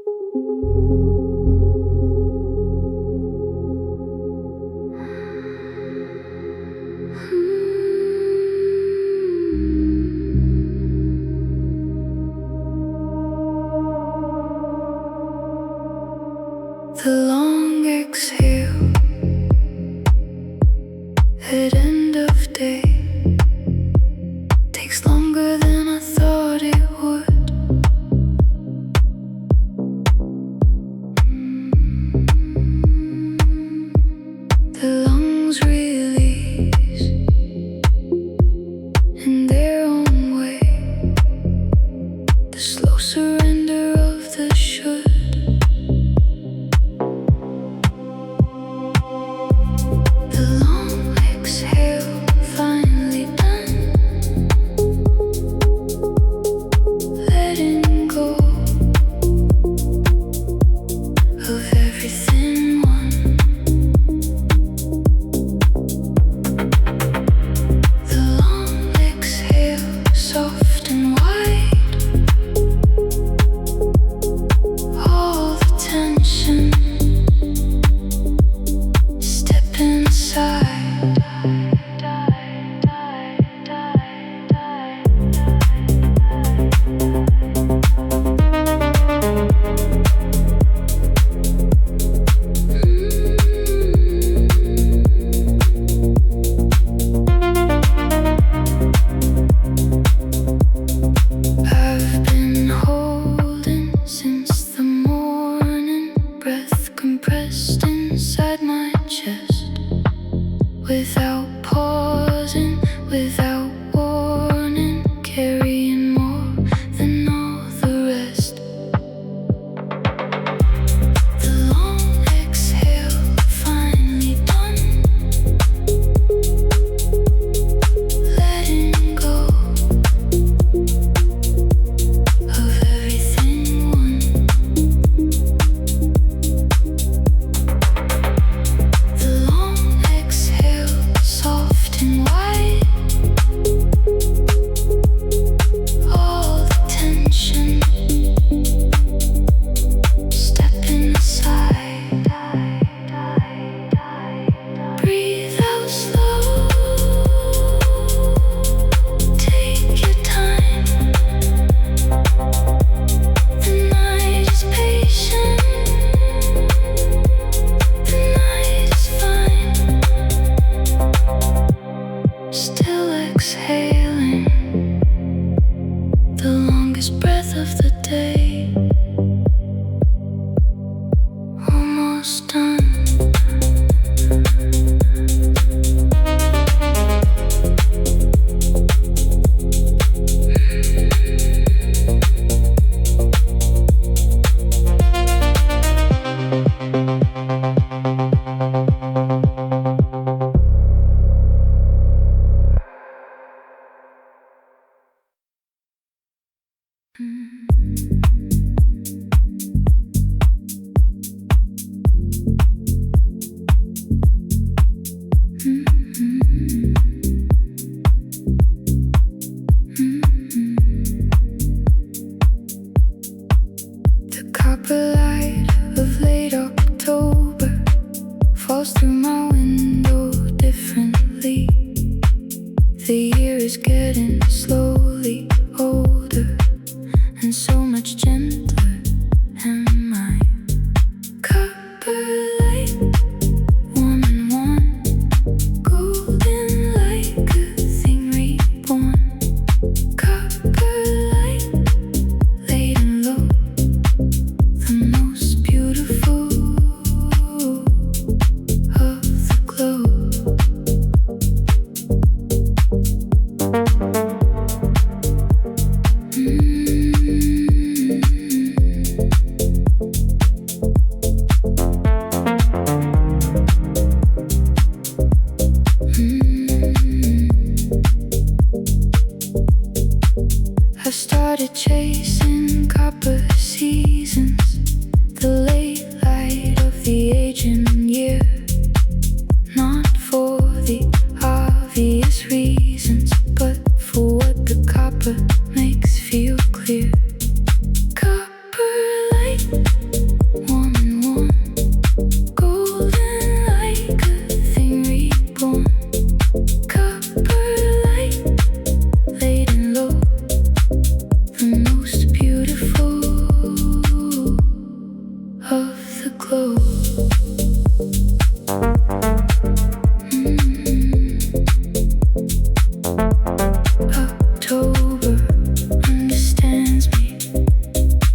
The long exhale at end of day takes longer than I thought it would. The lungs release in their own way, the slow surrender of the should. Without pausing, without warning, carrying more than all the rest. The long exhale finally done, letting go of everything one. The long exhale, soft and wide, all the tension stepping aside. Breathe out slow, take your time. The night is patient, the night is fine. Still exhaling the longest breath of the day. Almost done. The copper light of late October falls through my window differently. The year is getting slowly older and so much gentler. Am I copper light, warm and warm, golden like a thing reborn? Copper light, laid and low, the most beautiful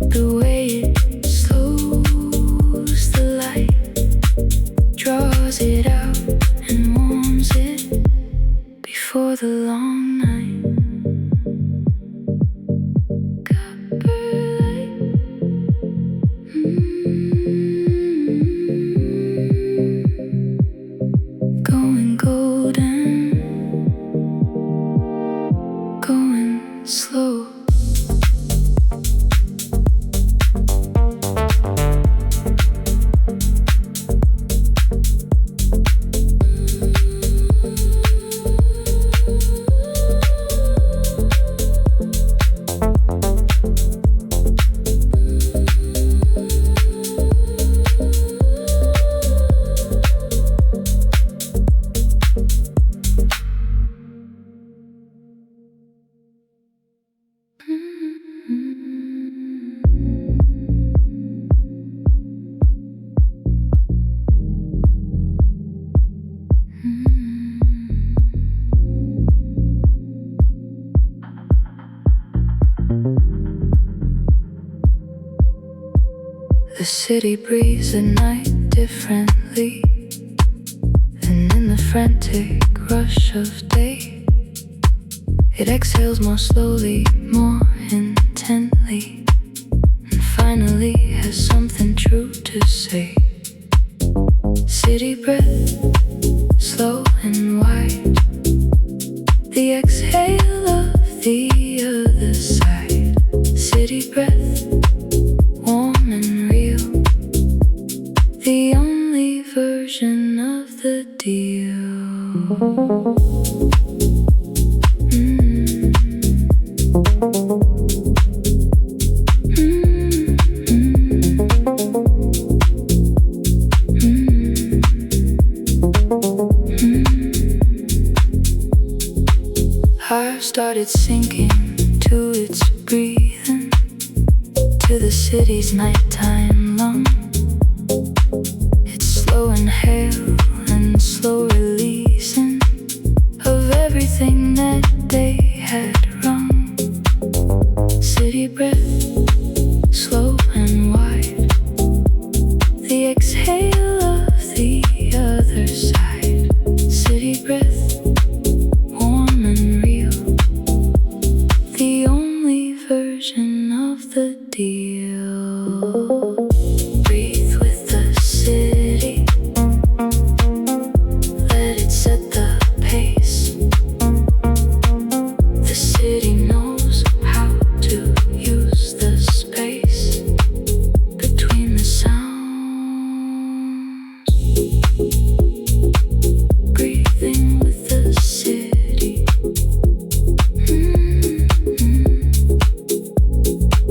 The way it slows the light, draws it out and warms it before the long night. Copper light, going golden, going slow. The city breathes at night differently than in the frantic rush of day. It exhales more slowly, more intently, and finally has something true to say. City breath, slow and wide, the exhale of the other side. City breath, warm and real, the only version of the deal. Heart started sinking to its breathing, to the city's nighttime lung. It's slow inhale and slow releasing of everything that they had wrung. City breath, slow and wide, the exhale of the other side. City breath, warm and real, the only version of the deal. Breathe with the city, let it set the pace. The city knows how to use the space between the sounds. Breathing with the city,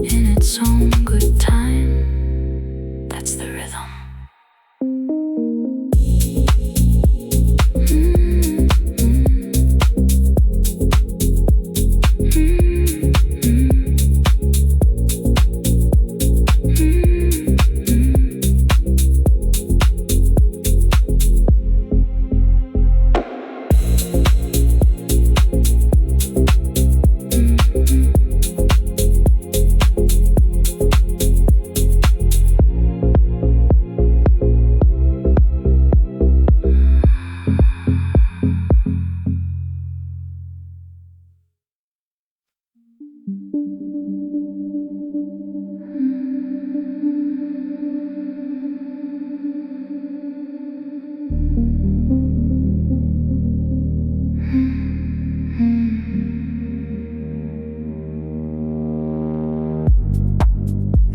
in its own good time. That's the rhythm.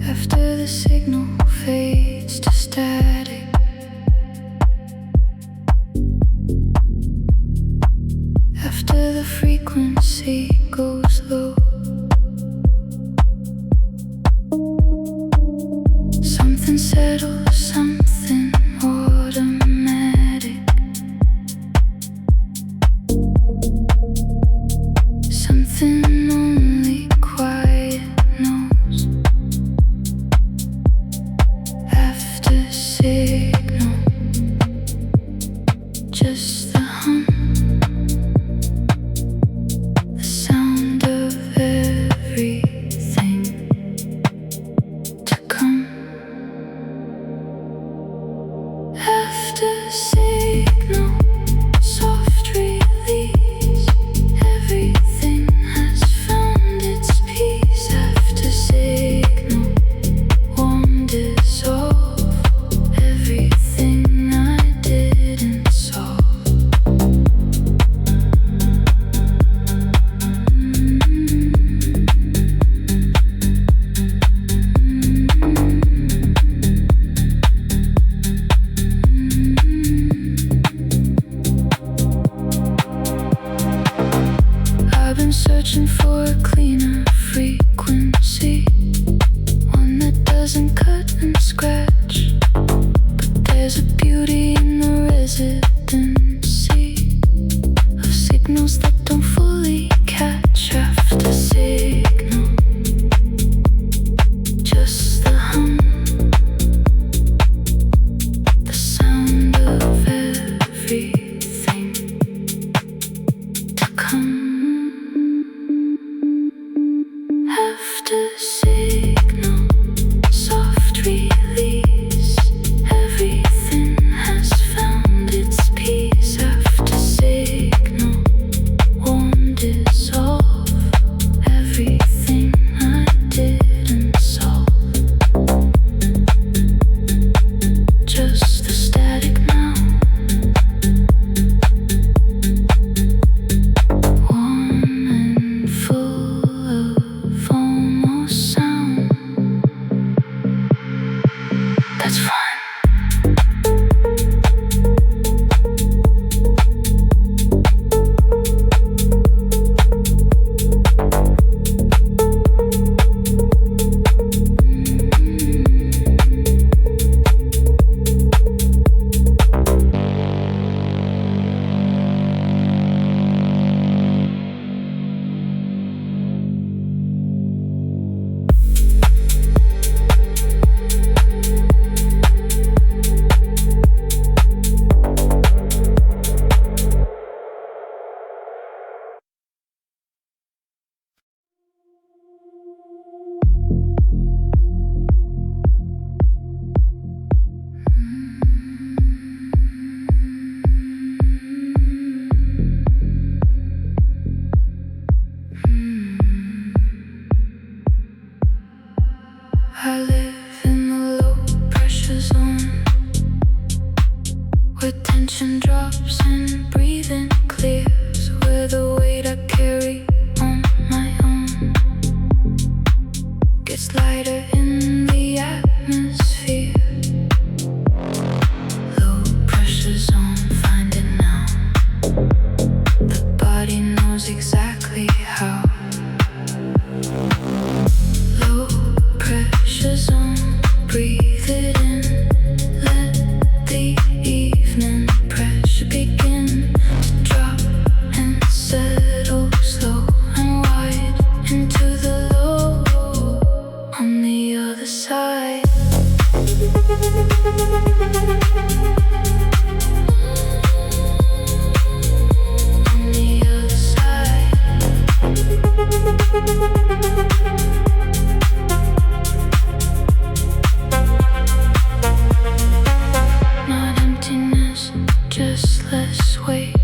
After the signal fades to static, after the frequency goes low, something settles, something automatic, something only quiet knows. After signal, just the hum, the sound of everything. doesn't cut and scratch, but there's a beauty in the residency of signals that don't fully catch after signal. Just the hum, the sound of everything to come after signal. Soft release, everything has found its peace after signal. Won't dissolve everything I didn't solve. Just the static now. Warm and full of almost sound. That's fine. I live in the low pressure zone where tension drops and breathing clears, where the weight I carry on my own gets lighter in the atmosphere. Low pressure zone, find it now. The body knows exactly how. Low pressure zone, breathe it in. Let the evening pressure begin to drop and settle slow and wide into the low on the other side. On the other side. Not emptiness, just less weight.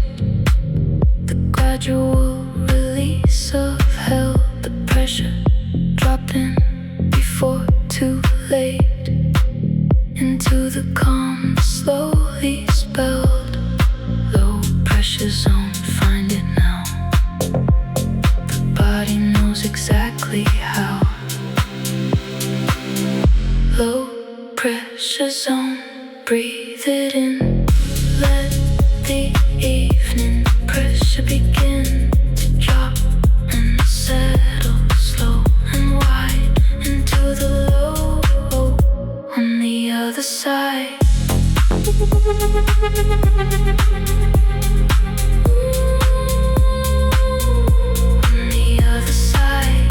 The gradual release of hell, the pressure dropping before too late. Into the calm, slowly spelled. Low pressure zone, find it now. The body knows exactly how. Low pressure zone, breathe it in. Let the evening pressure begin to drop and settle slow and wide into the low on the other side. On the other side.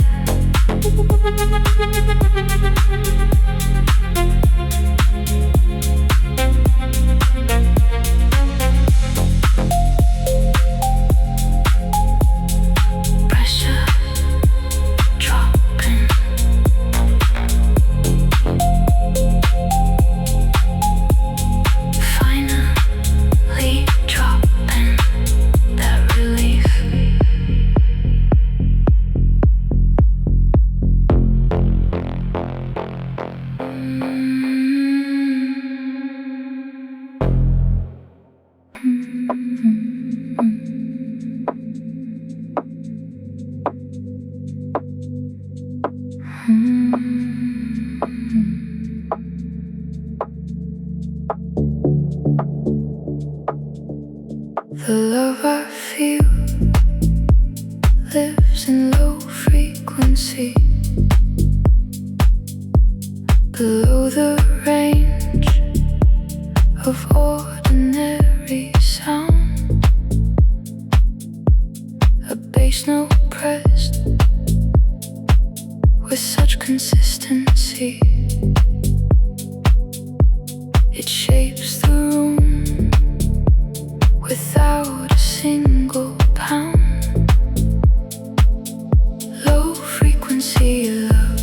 Pressure dropping. Finally dropping that relief. below the range of ordinary sound. A bass note pressed with such consistency, it shapes the room without a single pound. Low frequency love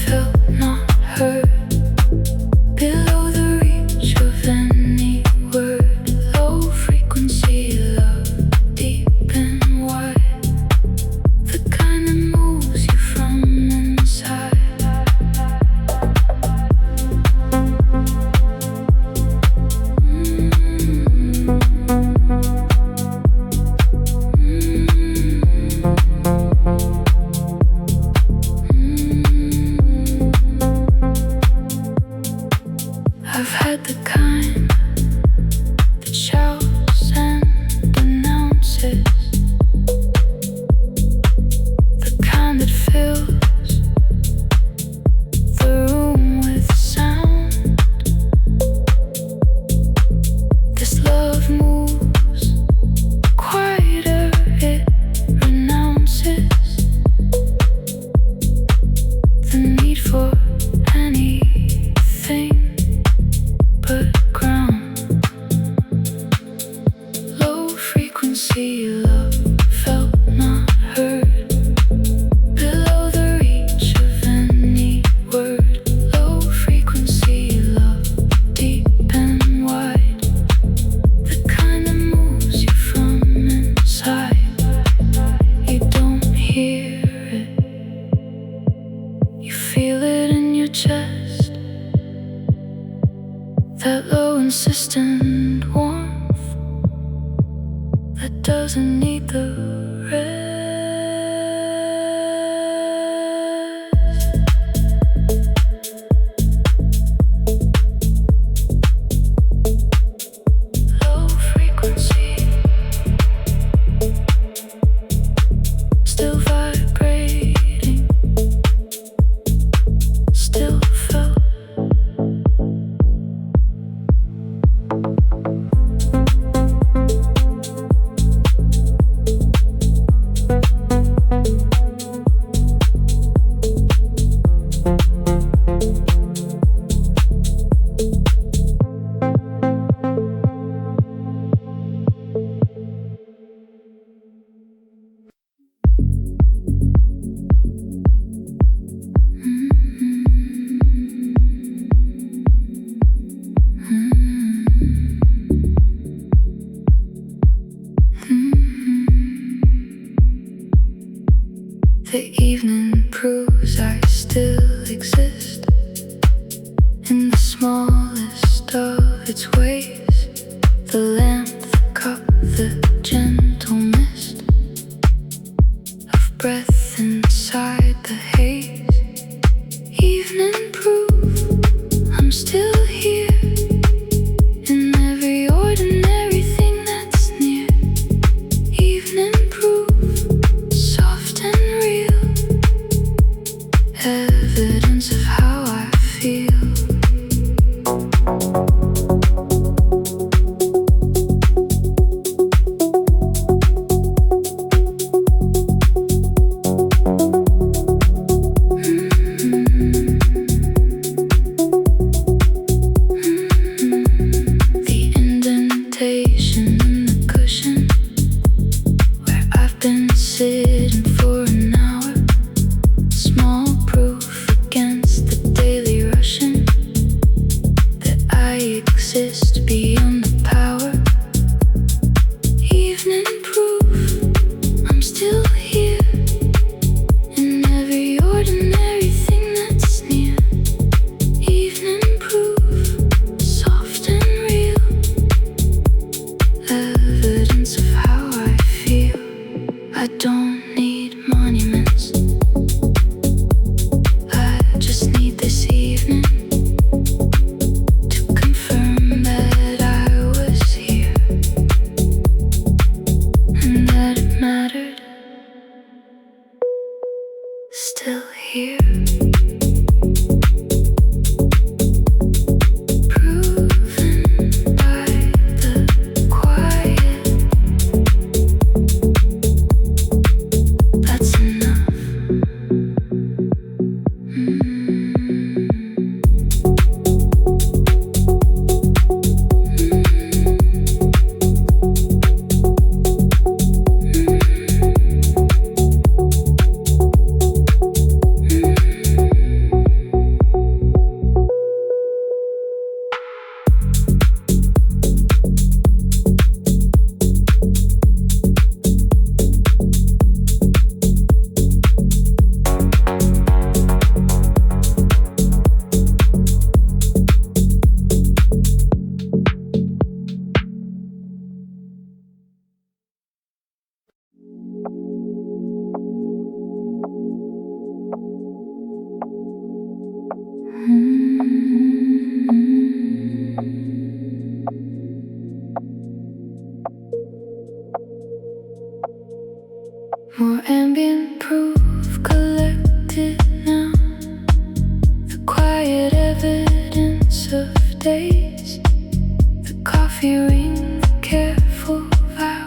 felt not heard, below the reach of any word. Low frequency love, deep and wide, the kind that moves you from inside. I've had the kind that shouts and announces, the kind that fills the room with sound. This love moves quieter, it renounces the need for anything but ground. Low frequency love felt not heard, below the reach of any word. Low frequency love, deep and wide, the kind that moves you from inside. You don't hear it, you feel it in your chest. That low insistent warmth that doesn't need the rest. Low frequency, still vibrating, still felt. The evening proves I still exist in the smallest of its ways. The lamp, the cup, the gentle mist of breath inside the haze. Evening proof I'm still here in every ordinary thing that's near. Evening proof, soft and real, evidence of how I feel. days. The coffee ring, the careful vow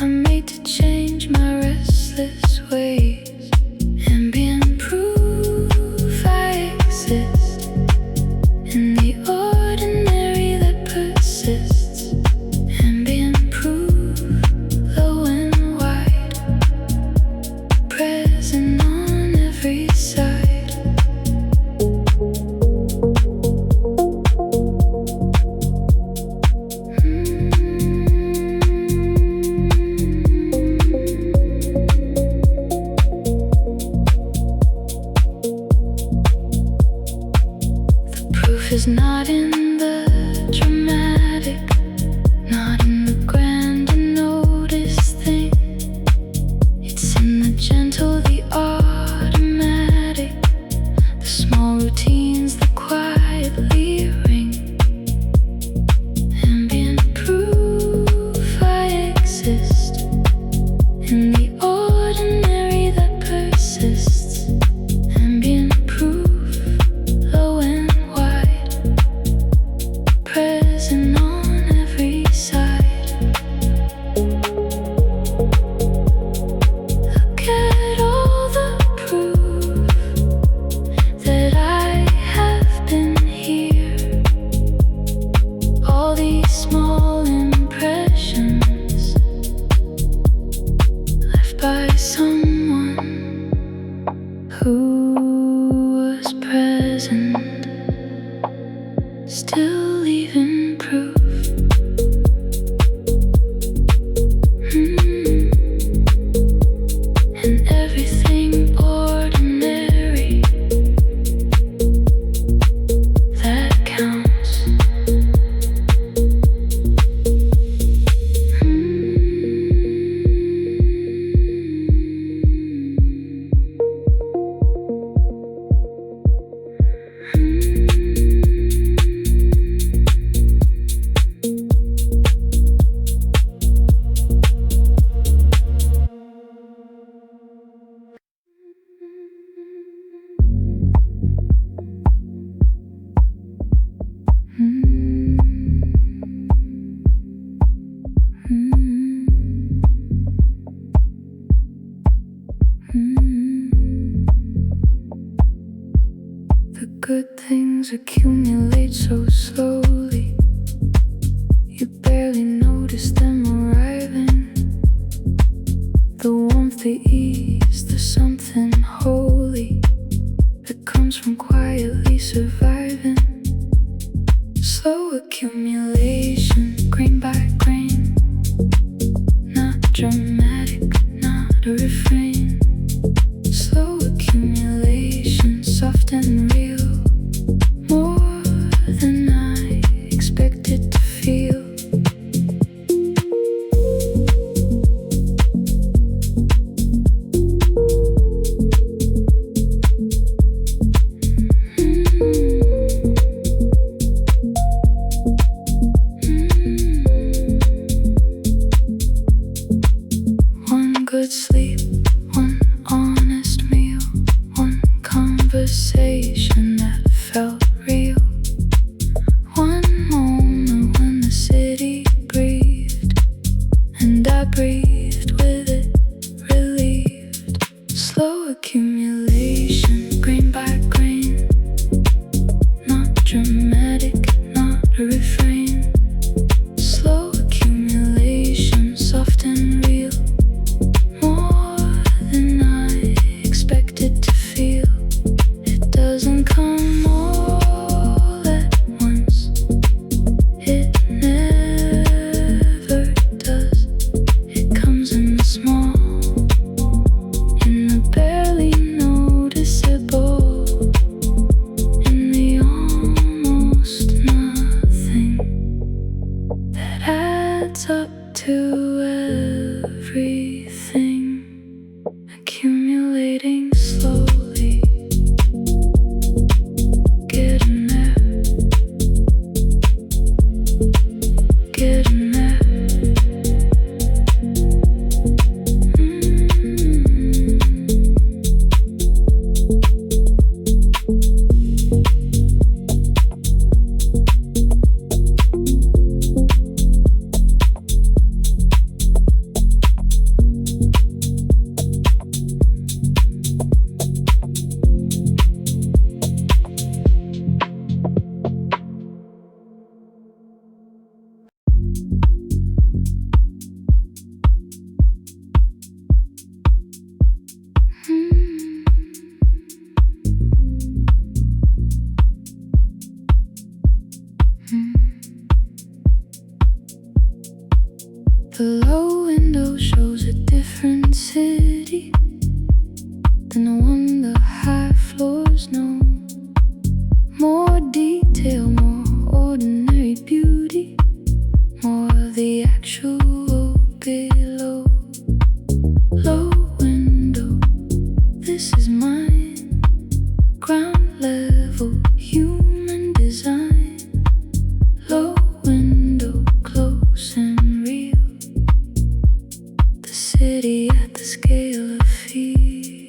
I made to change my restless ways. Ambient proof I exist in the ordinary that persists. Ambient proof, low and wide, present on every side. Is not in the dramatic, not in the grand unnoticed thing. It's in the gentle, the automatic, the small routines that quietly ring. Ambient proof I exist in the ordinary that persists. Ambient proof, low and present on every side. Look at all the proof that I have been here. All these small impressions left by someone who was present, still leaving proof. And everything ordinary that counts. The good things accumulate so slowly, you barely notice them arriving. The warmth, the ease, the something holy that comes from quietly surviving. Slow accumulation, grain by grain, not dramatic, not a refrain. Slow accumulation, soft and real, more than I expected to feel. The low window shows a different city than the one the high floors know. More detail, more ordinary beauty, more of the actual below. Low window, this is mine. Ground level, human design. Low window, close and real. The city at the scale of feel.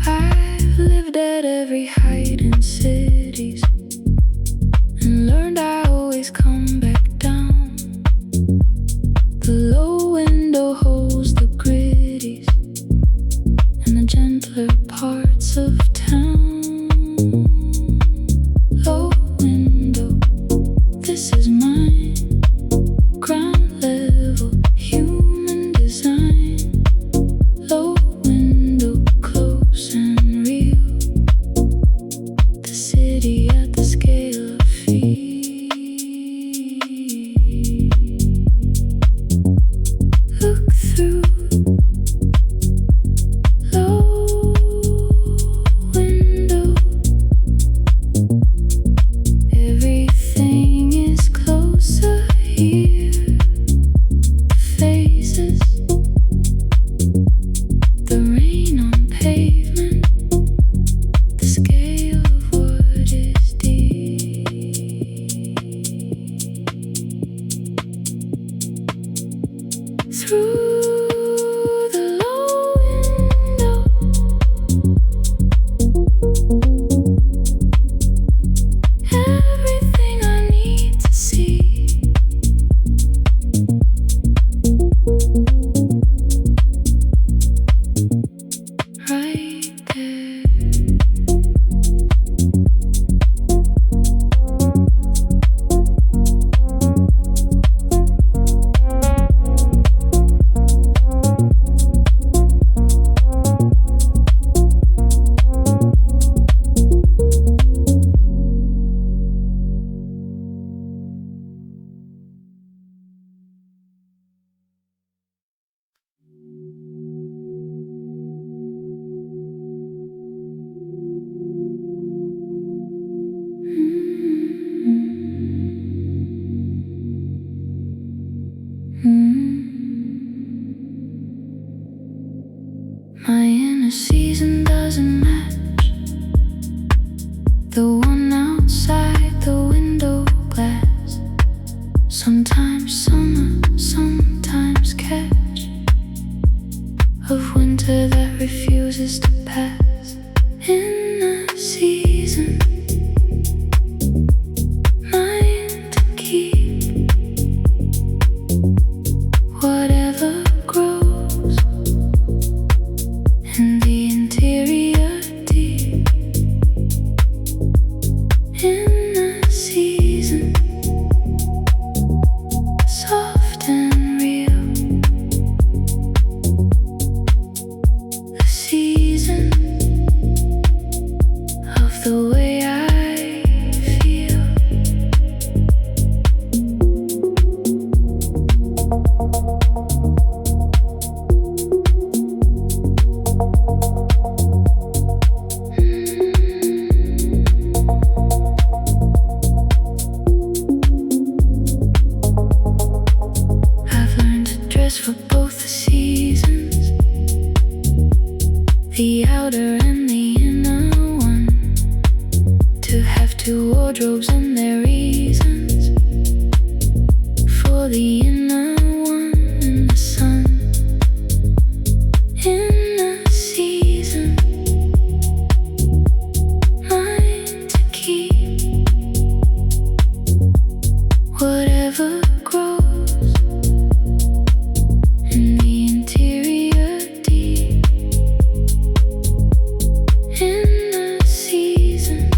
I've lived at every height in cities and learned I always come back down. The low window holds the gritties and the gentler parts of town. Low window, this is mine. Ground level, human design. Low window, close and real. The city at the scale of feel. Look through. Low window. Everything is closer here. The faces, the rain on pavement, the scale of what is deep. Through the low window, everything I need to see. Right there. My inner season doesn't match the one outside the window glass. Sometimes summer, sometimes catch of winter that refuses to pass. In the season, mine to keep. Whatever grows in the interior deep. In the season, soft and real. The season of the way I feel. I've learned to dress for both the seasons, the outer and the inner one. To have two wardrobes and their reasons. For the inner one in the sun. In the season, mine to keep. Whatever grows in the interior deep. In the season,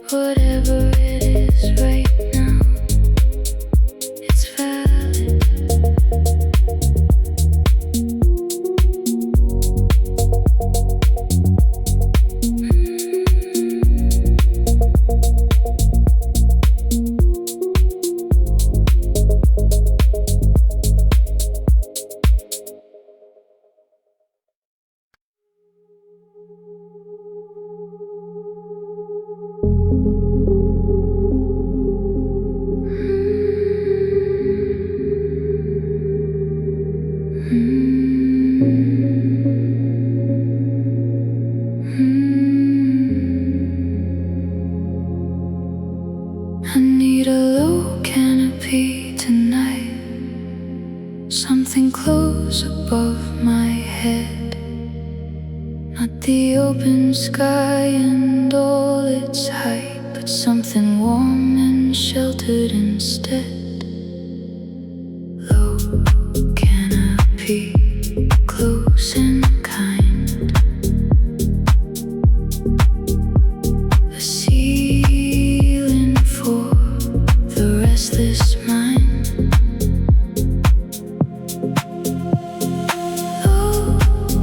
Whatever it is right now, it's valid. I need a low canopy tonight, something close above my head. Not the open sky and all its height, but something warm and sheltered instead. Low canopy, close and kind. A ceiling for the restless mind. Low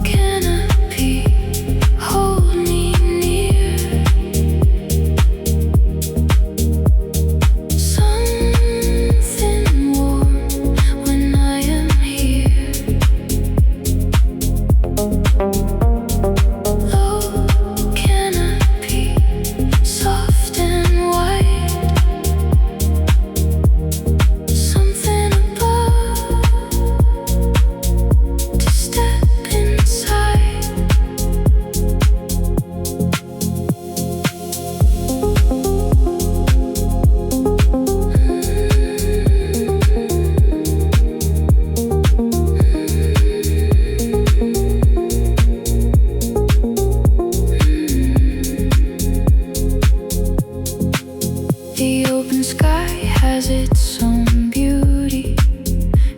canopy, hold me near. Something warm when I am here. Low canopy, soft and white. Something above to step inside. The open sky has its own beauty,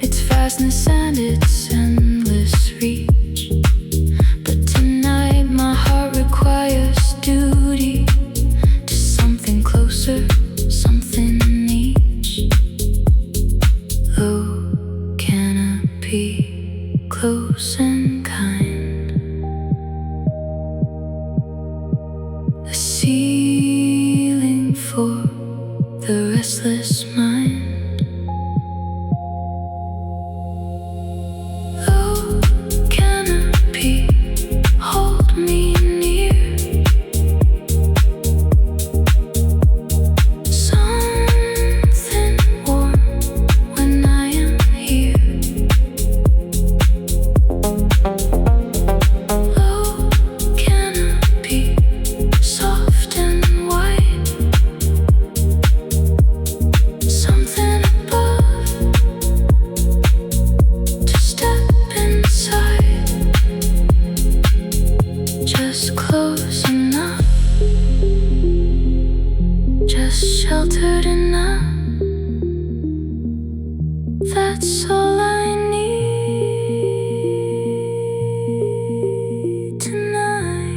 its vastness and its endless reach. But tonight my heart requires duty to something closer, something each. Low canopy, close and kind. A ceiling for the restless mind. Low canopy, hold me near. Something warm when I am here. Low canopy, soft and white. Something above to step inside. Just close enough, just sheltered enough. That's all I need tonight.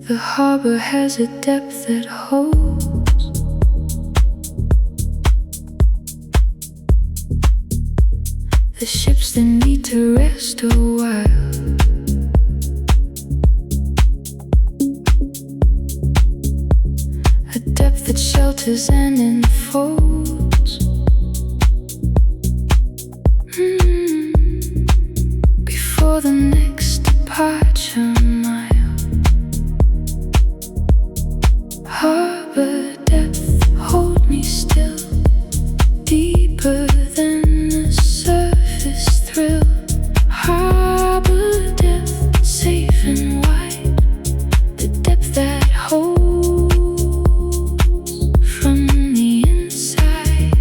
The harbor has a depth that holds the ships that need to rest a while. A depth that shelters and enfolds. Before the next departure mile, harbor depth, hold me still, deeper than the surface thrill. Harbor depth, safe and wide, the depth that holds from the inside.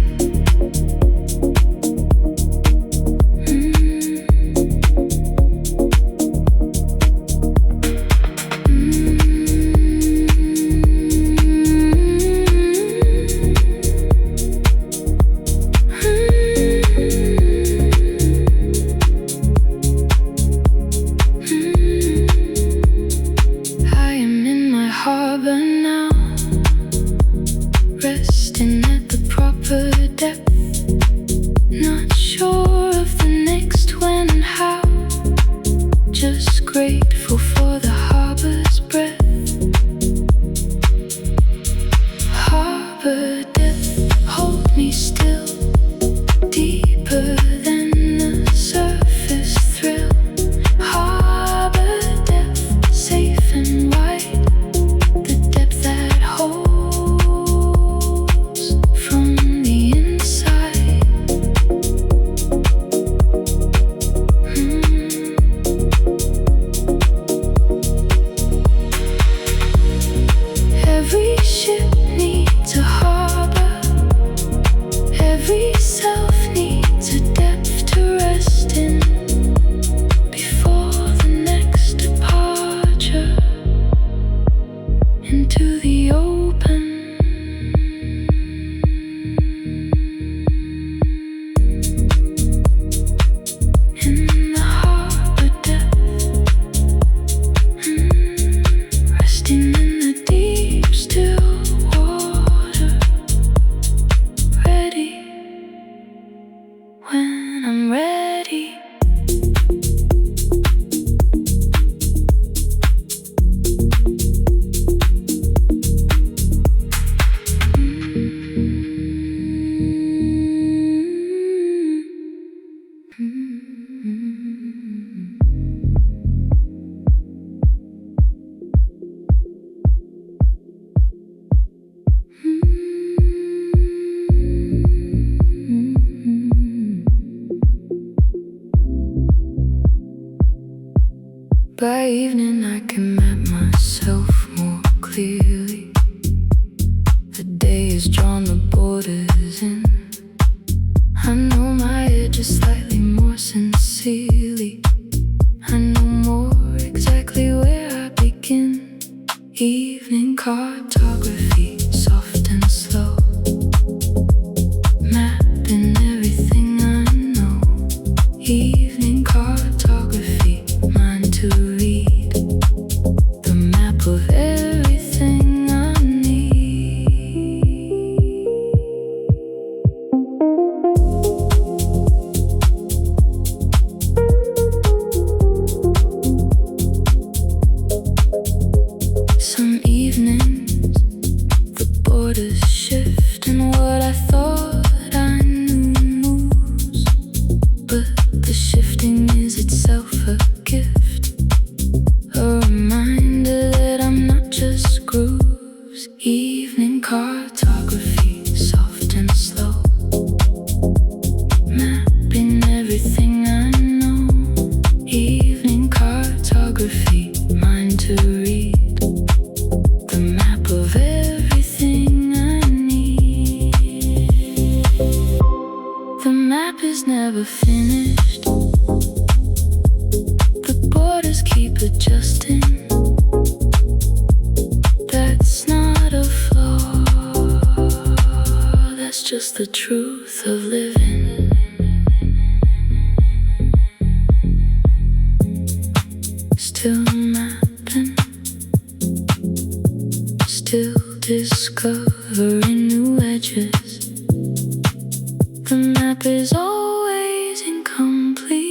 I am in my harbor now, resting at the proper depth, not sure of the next when and how, just grateful for the harbor's breath. Harbor depth, hold me still, deeper than the surface thrill. Harbor depth, safe and wide, the depth that holds from the inside. Every ship needs a harbor, every self needs a depth to rest in before the next departure into the open. In the harbor depth, resting in the deep still water, ready when I'm ready. By evening I can map myself more clearly. The day has drawn the borders in. I know my edges slightly more sincerely. I know more exactly where I begin. Evening cartography, soft and slow, mapping everything I know. Evening cartography, mine to read, the map of everything I need. Some evenings the borders shift, and what I thought I knew moves, but the shifting is itself a gift, a reminder that I'm not just grooves. Evening cartography, soft and slow, mapping everything I know. Evening cartography, mine to read, the map of everything I need. The map is never finished, the borders keep adjusting. That's not a flaw, that's just the truth of living. Still mapping, still discovering new edges. The map is always incomplete.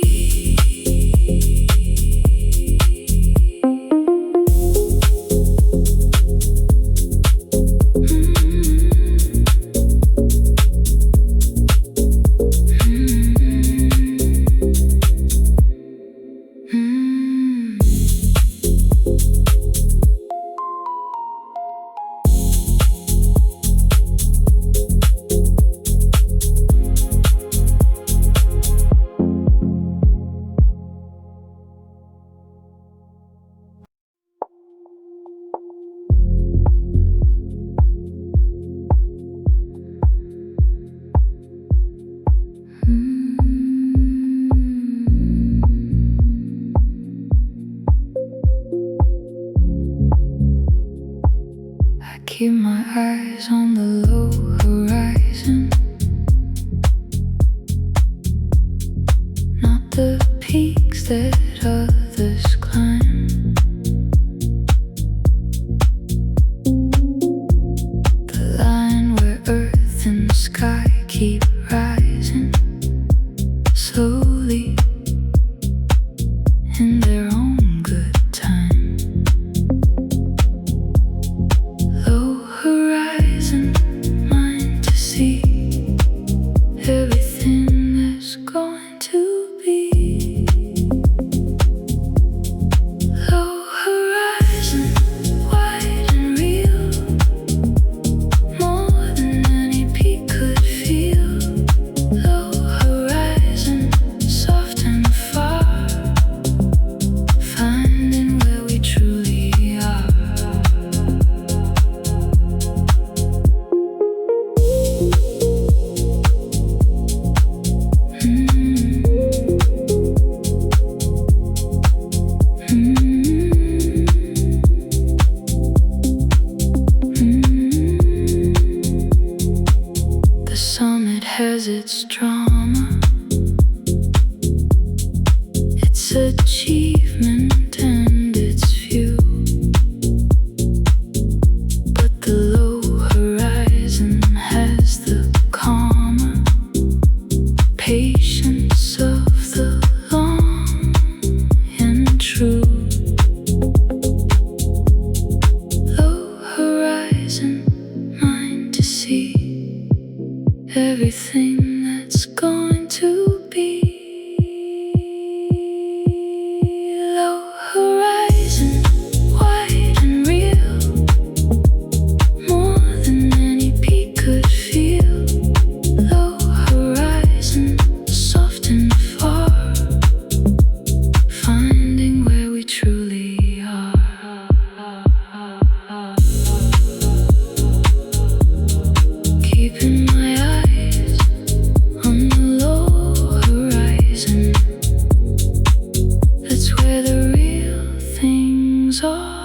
keep my eyes on the low horizon, not the peaks that others climb. The line where earth and sky keep rising slowly in their own good time. Low horizon, mine to see everything that's going to be. Low horizon, wide and real, more than any peak could feel. Low horizon, soft and far, finding where we truly are. The summit has its drama, its achievement and its view, but the low horizon has the calmer patience of the long and true. Low horizon, mine to see everything that's going to be. Low horizon, wide and real, more than any peak could feel. Low horizon, soft and far, finding where we truly are. Keeping my eyes on the low horizon, that's where the real things are.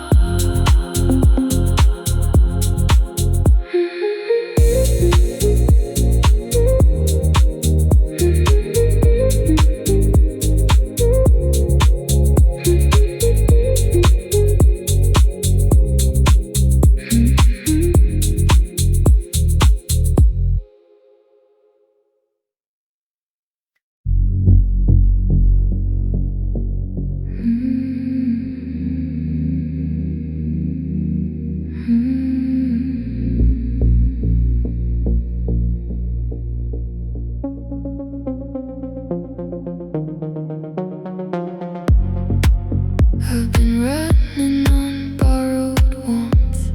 I've been running on borrowed warmth,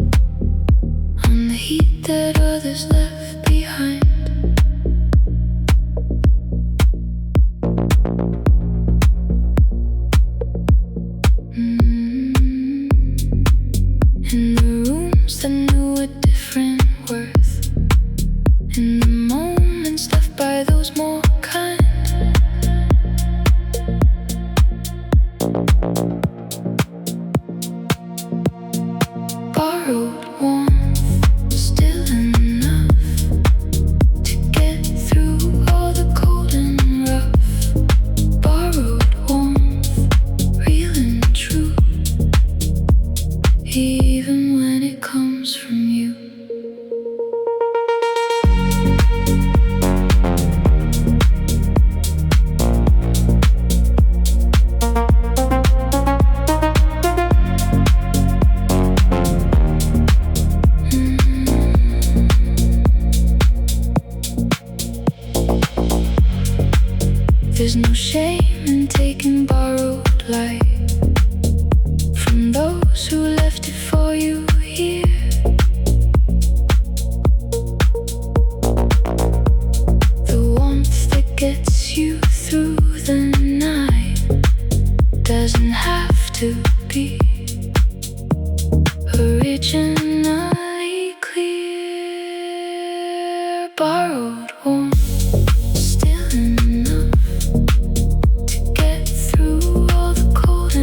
on the heat that others left behind. In the rooms that knew a different worth, in the moments left by those more kind. Borrowed warmth, still enough to get through all the cold and rough. Borrowed warmth, real and true, even when it comes from you. There's no shame in taking borrowed light from those who left it for you here. The warmth that gets you through the night doesn't have to be originally clear. Borrowed warmth, still enough to get through all the cold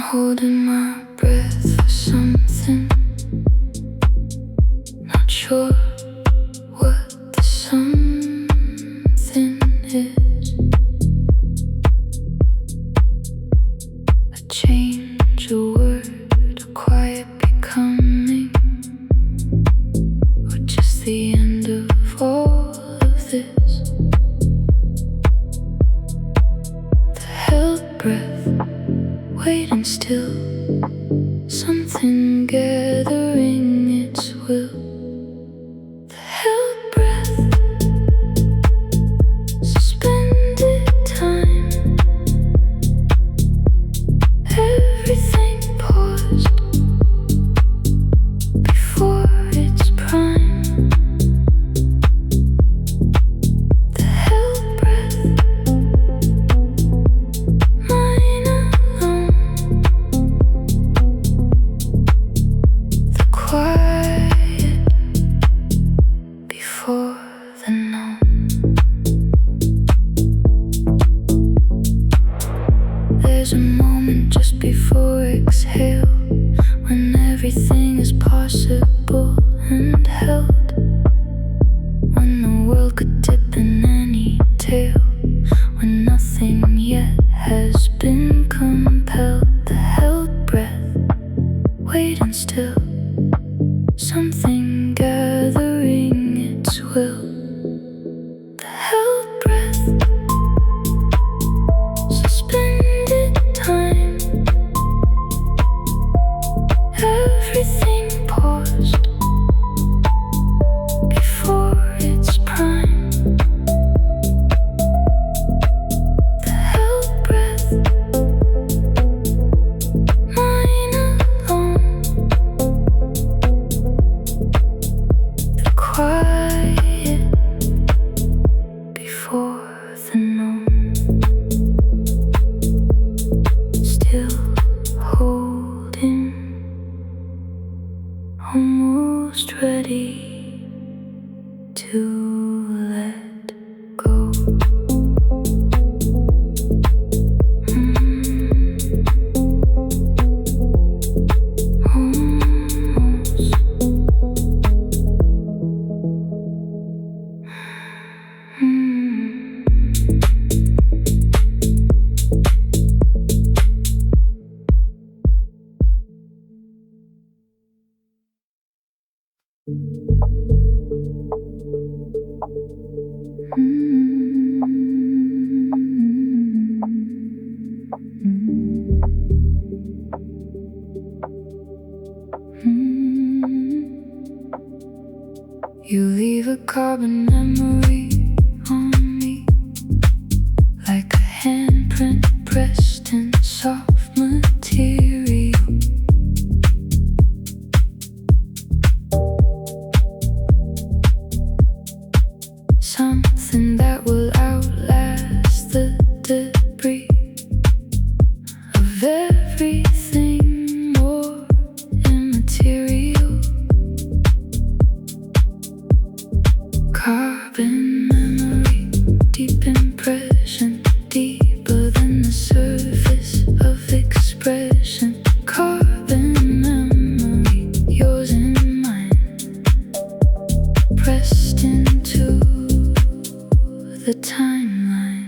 holding my breath for something. Not sure what the something is. A change, a word, a quiet becoming, or just the end of all of this. The held breath, waiting still, something gathering its will. The held breath, suspended time, everything paused before its prime. The held breath, mine alone. The quiet before the known. There's a moment just before exhale, when everything is possible and held, when the world could dip in any tale, when nothing yet has been compelled. The held breath, waiting still, something gathering its will. The held breath, suspended time, everything paused before its prime. The held breath, mine alone. The quiet before the known. Still holding, almost ready to let go. Almost. You leave a carbon memory on me, like a handprint pressed in soft material. Something that will outlast the debris of everything more immaterial. Carbon memory, deep impression, deeper than the surface of expression. Carbon memory, yours and mine, pressed into the timeline.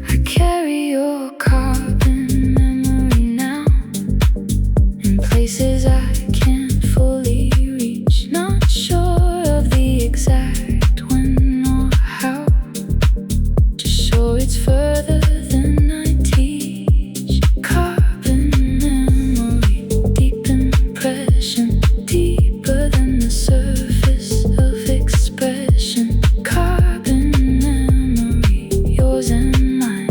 I carry your carbon memory now, in places I can't fully reach. Not sure of the exact when or how, just sure it's further than I teach. Carbon memory, deep impression, deeper than the surface of expression. Carbon memory, yours and mine,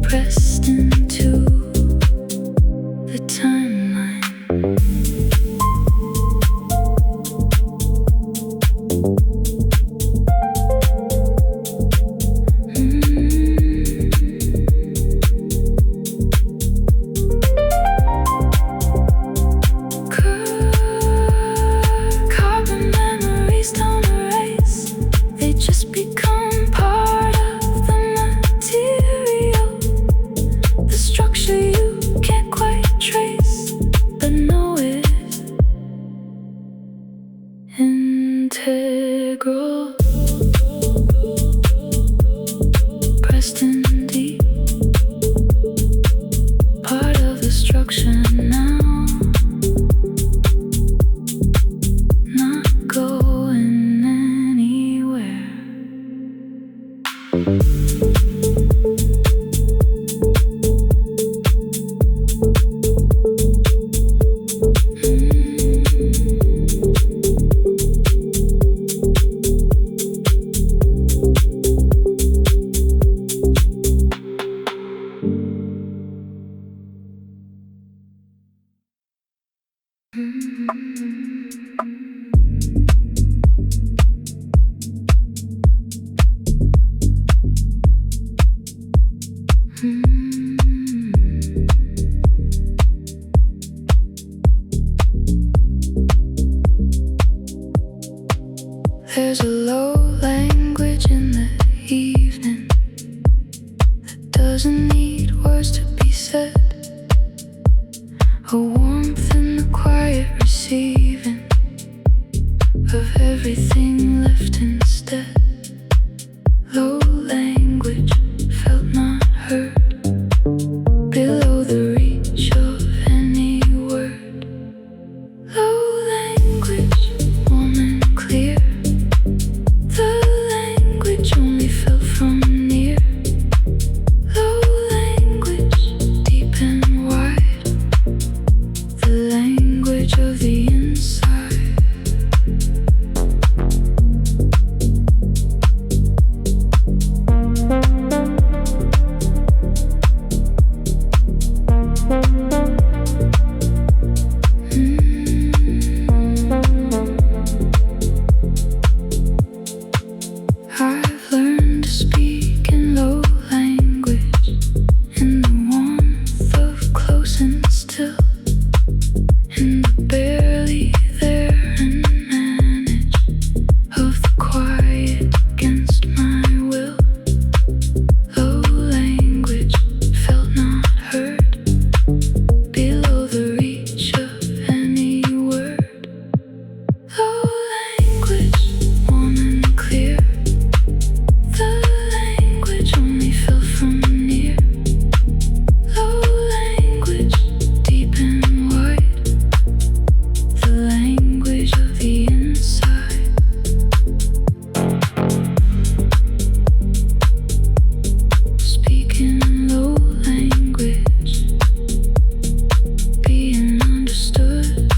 pressed into the timeline. direction now. Not going anywhere. There's a low language in the evening that doesn't need words to be said. A warmth in the quiet receiving of everything left instead. Low language felt not heard below the reach of any word. Low language, warm and clear. The language only felt from near. Low language, deep and wide. The language of the inside. I've learned to speak in low language, in the warmth of close and still, in the barely there and manage of the quiet against my will. Low language felt not heard below the reach of any word. Low language, warm and clear. The language only fell from near. Low language, deep and wide. The language of the inside. Speaking in low language, being understood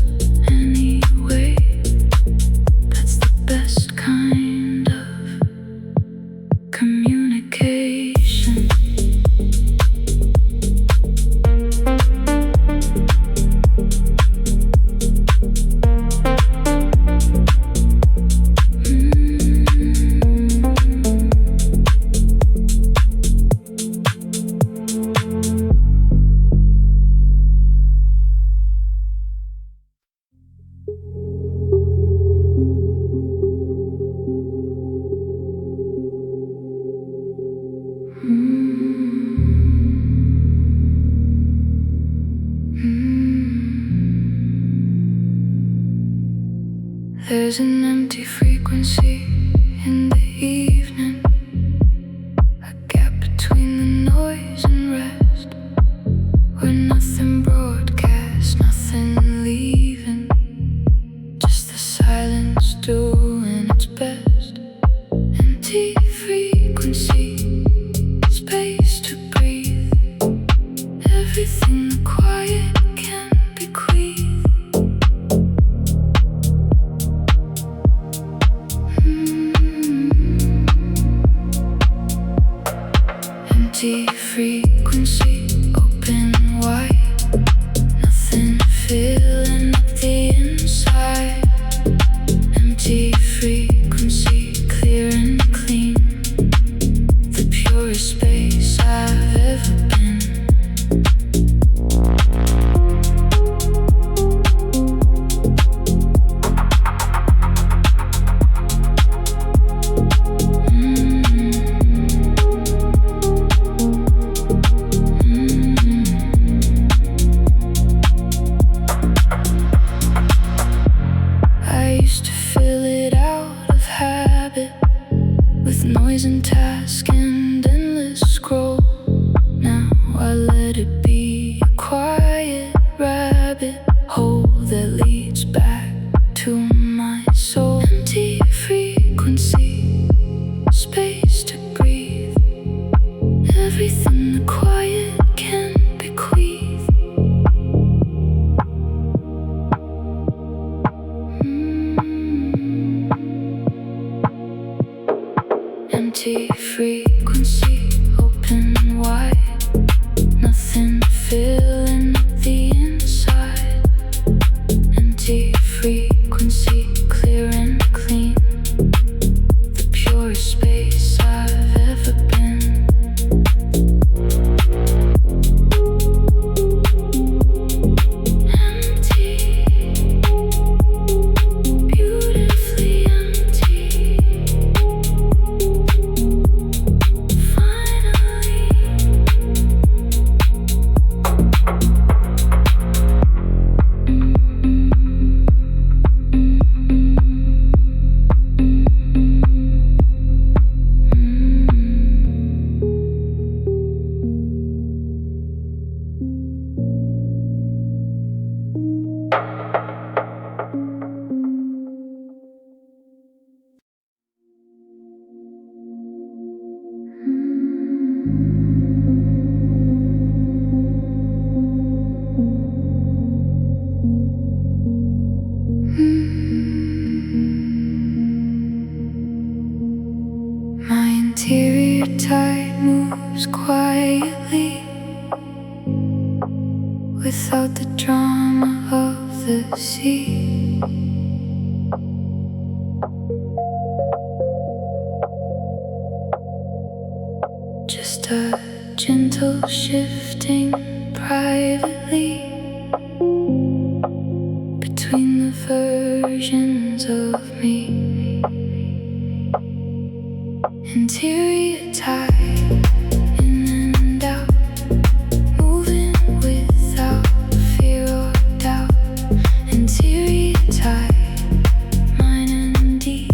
anyway. That's the best kind of communication. There's an empty frequency in the evening, a gap between the noise and rest, where nothing broadcasts, nothing leaving, just the silence doing its best. Empty frequency, space to breathe, everything the quiet can bequeath. rabbit hole that leads back to my soul. Empty frequency, space to breathe, everything the quiet can bequeath. Empty frequency, open wide, nothing filling the inside. Empty frequency, clear and clean, the purest space I've ever been. Empty, beautifully empty. Finally, my interior tide moves quietly, without the drama of the sea. Just a gentle shifting privately between the versions of me. Interior tide, in and out, moving without fear or doubt. Interior tide, mine and deep,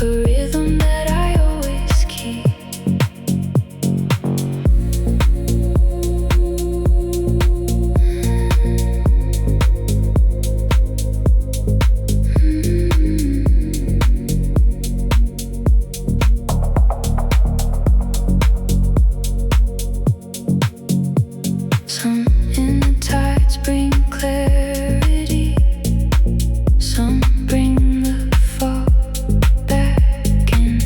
a rhythm that I always keep. Some inner tides bring clarity, some bring the fog back in.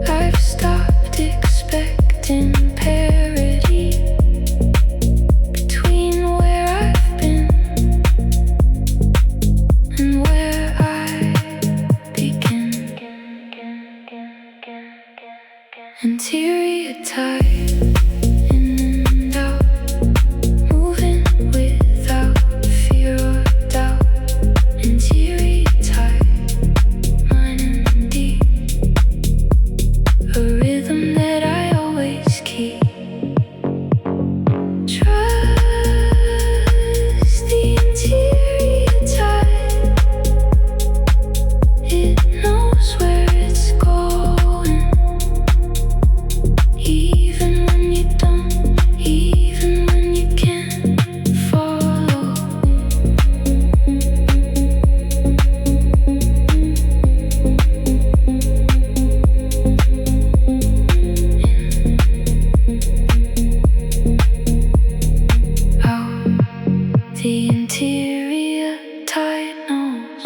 I've stopped expecting parity between where I've been and where I begin. Interior tide, in and out, moving without fear or doubt. Interior tide, mine and deep, a rhythm that I always keep. Trust the interior tide, it knows where it's going. Even when you don't, even when you can't follow. Out, the interior tide knows.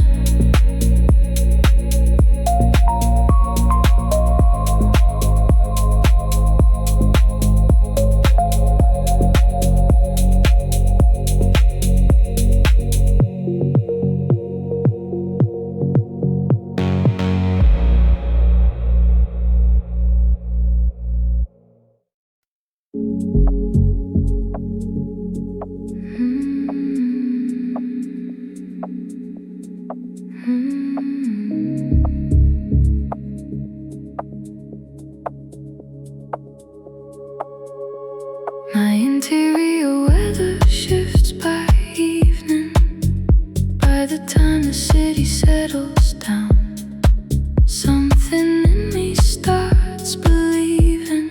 My interior weather shifts by evening. By the time the city settles down, something in me starts believing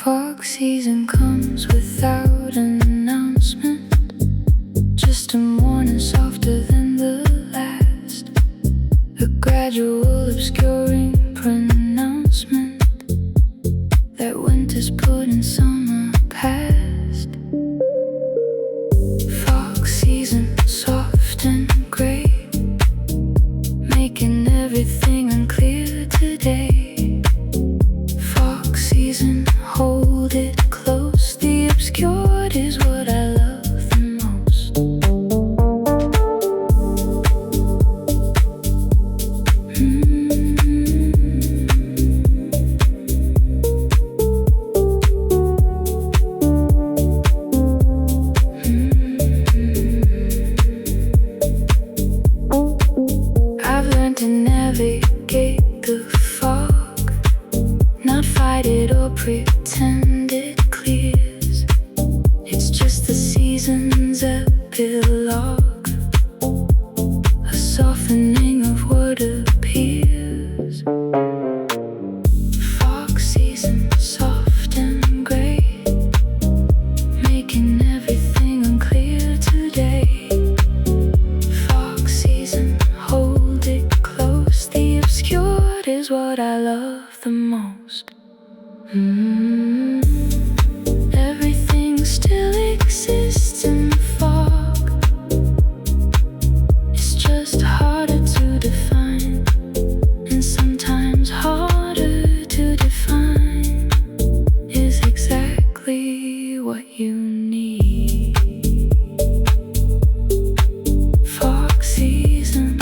Fog season comes without an announcement, just a morning softer than the last, a gradual obscuring pronouncement that winter's put in summer past. Fog season, soft and gray, making everything unclear today. Fog season, hold it close, the obscured is what I love the most. I've learned to navigate the fog, not fight it or pretend it clears. It's just the season's epilogue, a softening of what appears. Fog season, soft and gray, making everything unclear today. Fog season, hold it close, the obscured is what I love the most. Everything still exists in the fog, it's just harder to define, and sometimes harder to define is exactly what you need. Fog season,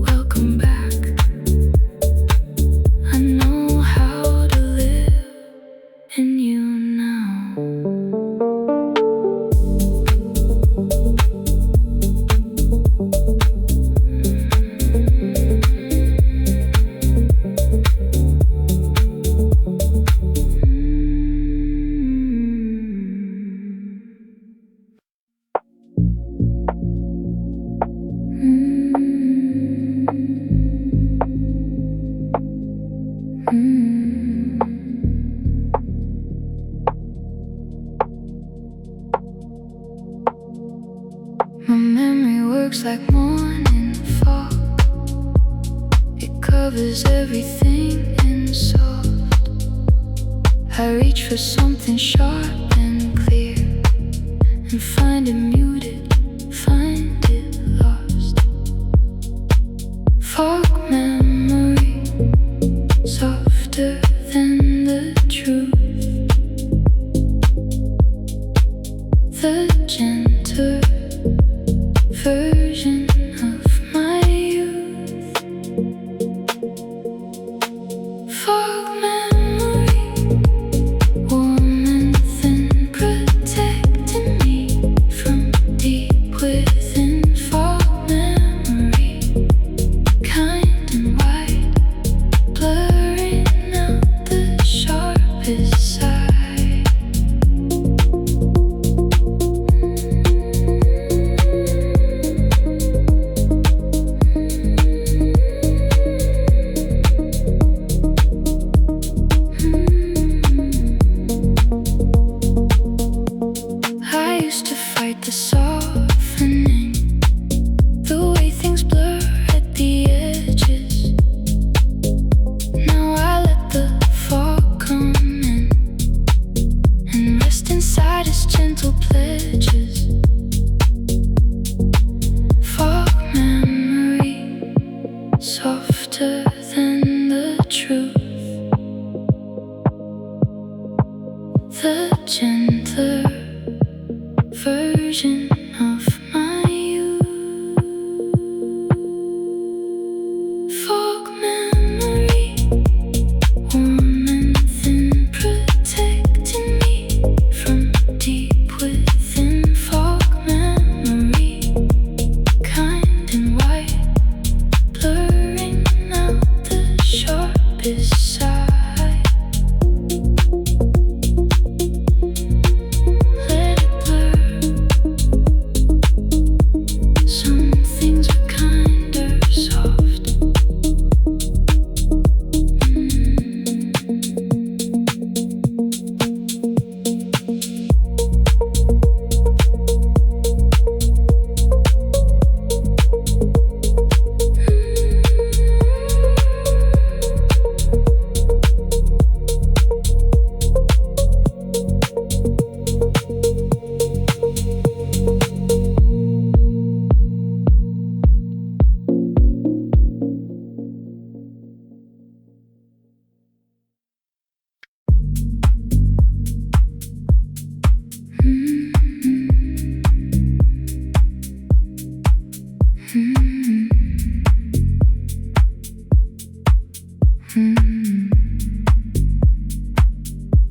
welcome back. I know how to live in you now. My memory works like morning fog, it covers everything in soft. I reach for something sharp and clear, and find it muted, find it lost. Fog memory, softer than the truth, the gentler version of my youth. Fog memory, warm and thin, protecting me from deep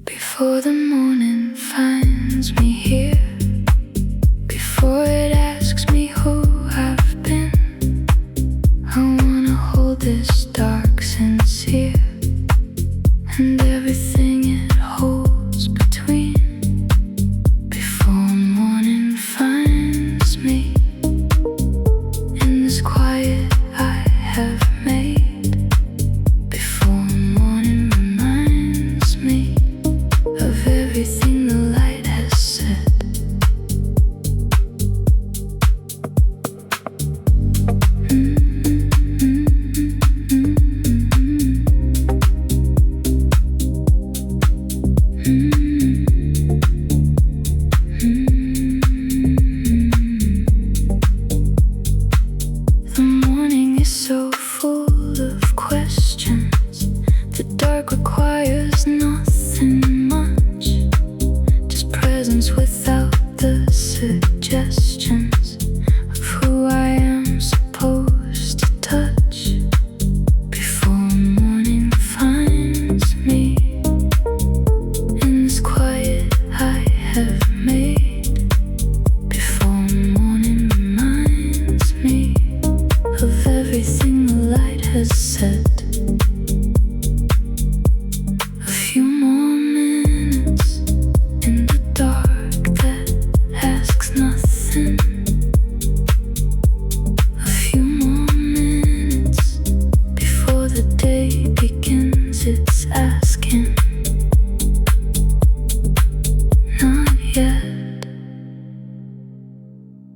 Before the morning finds me here, before it asks me who I've been, I wanna hold this dark sincere and everything it holds between. Before morning finds me in this quiet I have made, before morning reminds me of everything the light has said. The morning is so full of questions. The dark requires nothing much, just presence without the suggestions of who I am supposed to touch. Before morning finds me in this quiet I have made, before morning reminds me of everything the light has said. A few more minutes in the dark that asks nothing. A few more minutes before the day begins its asking. Not yet,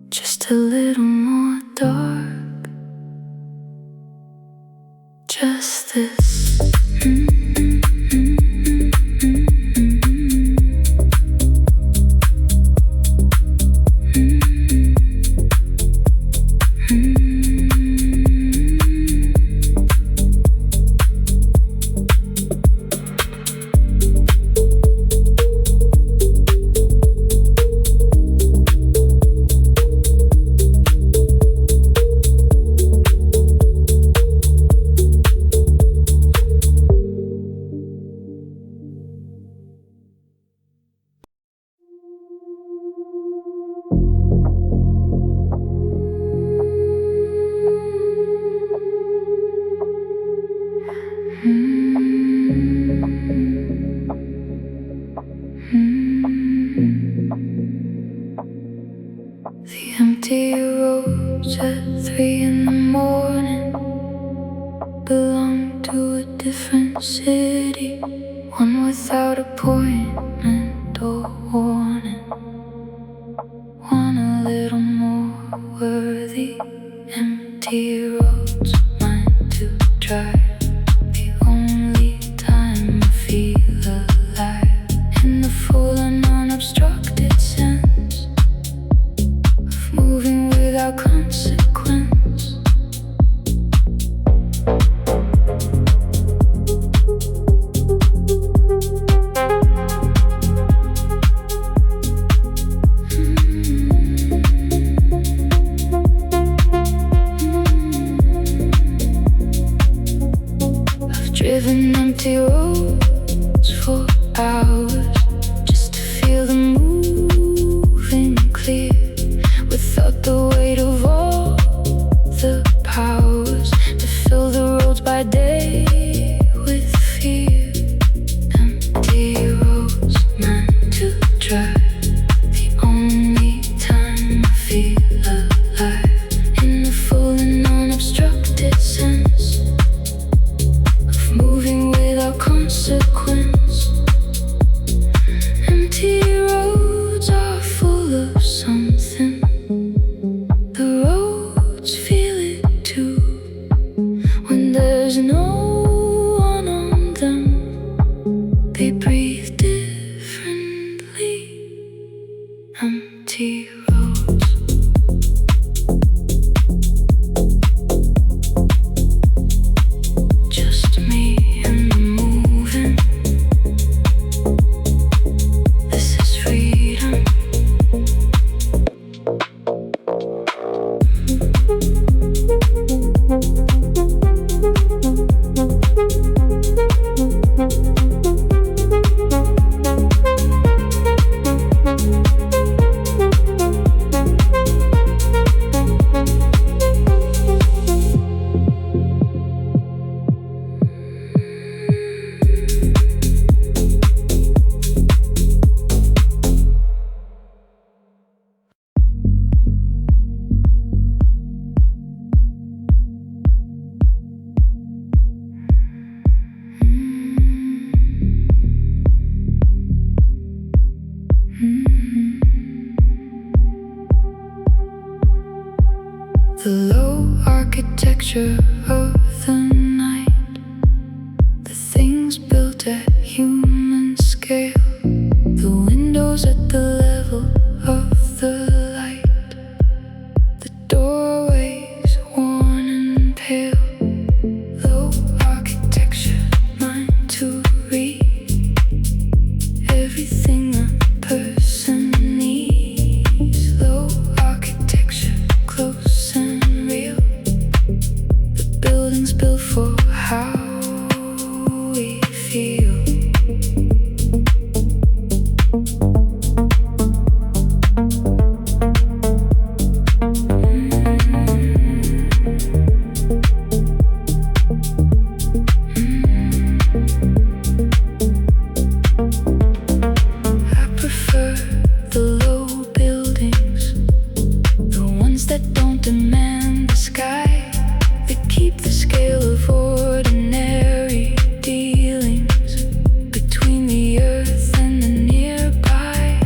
just a little more dark. Just this. The empty roads at 3 in the morning belong to a different city, one without appointment or warning, one a little more worthy. Empty roads, mine to drive, the only time I feel alive, in the full and unobstructed sense of moving without consequence. I've driven empty roads for hours just to feel them moving clear, without the weight of all the powers to fill the roads by day with fear. Empty roads meant to drive, the only time I feel alive, in the full and unobstructed sense of moving without consequence. Empty roads are full of something. The roads feel it too, when there's no one on them. They breathe differently. Empty roads. Just me and the moving. architecture of the night, the things built at human scale, the windows at the level of the light, the doorways worn and pale, low architecture, mine to read everything a person needs, low architecture, close and real, the building's built for how we feel. I prefer the low buildings, the ones that don't demand the sky, that keep the scale of ordinary dealings between the earth and the nearby.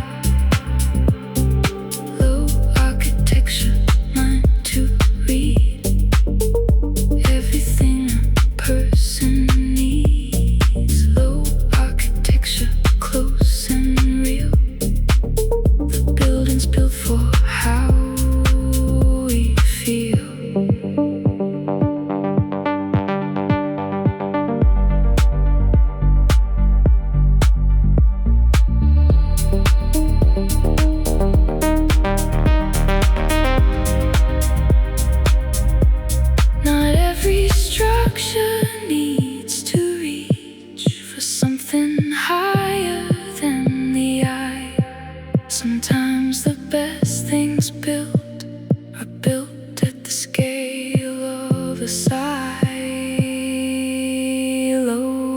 Low architecture, mine to read everything a person needs, low architecture, close and real, the building's built for how we feel. Not every structure needs to reach for something higher than the eye. Sometimes the best things built are built at the scale of a silo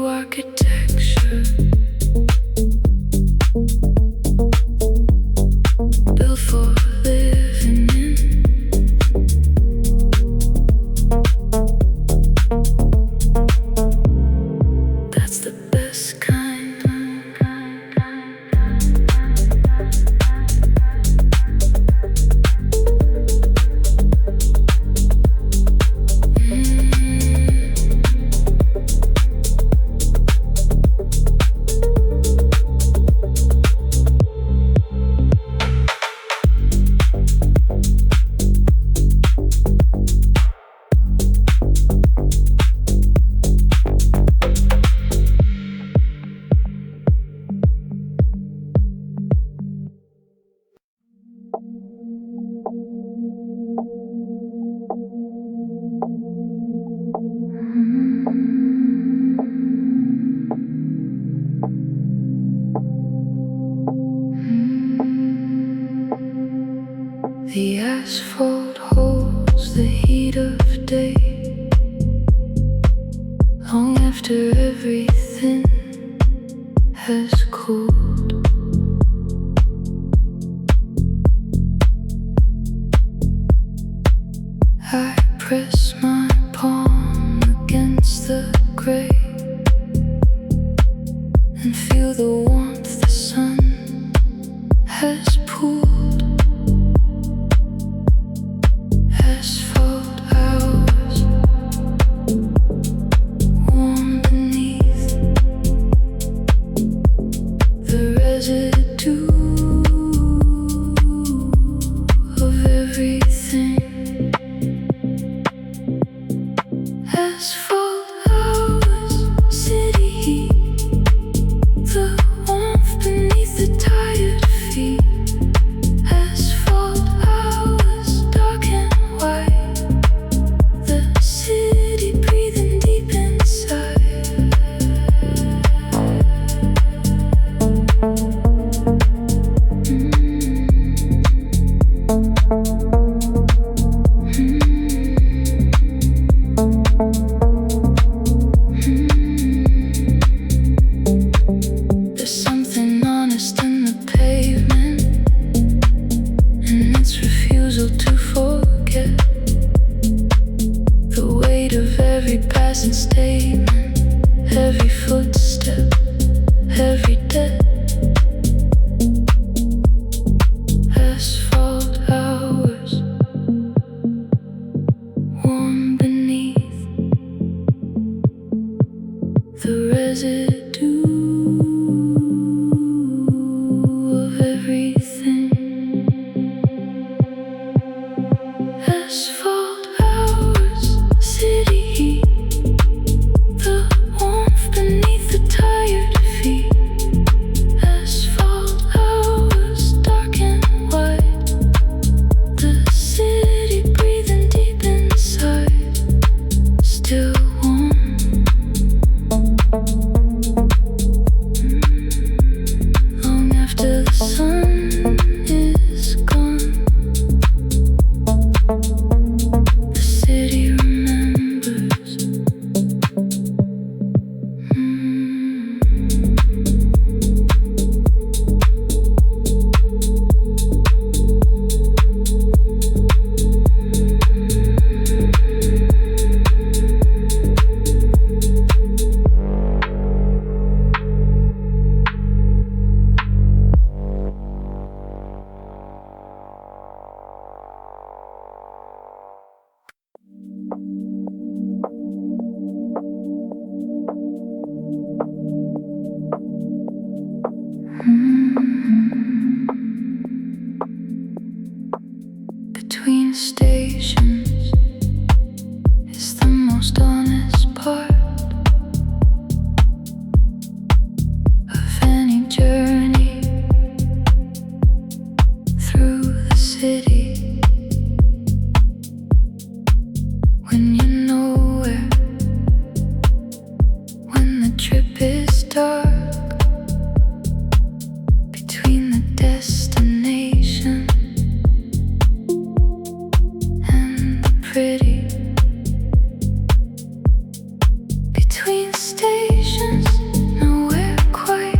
architecture, built for living in. That's the best kind. The asphalt holds the heat of day, long after everything has cooled. I press my palm against the gray and feel the warmth the sun has pooled. Asphalt hours, warm beneath the residue of everything. Asphalt hours, city heat, the warmth beneath the tired feet. Asphalt hours, dark and white, the city breathing deep inside. the residue of everything. Asphalt hours, city heat, the warmth beneath the tired feet. Asphalt hours, dark and white, the city breathing deep inside, still warm. Long after the sun is gone, the city remembers. Between stations is the most honest part of any journey through the city. When you're nowhere, when the trip is dark, between the destination and the pretty, between stations, nowhere quite,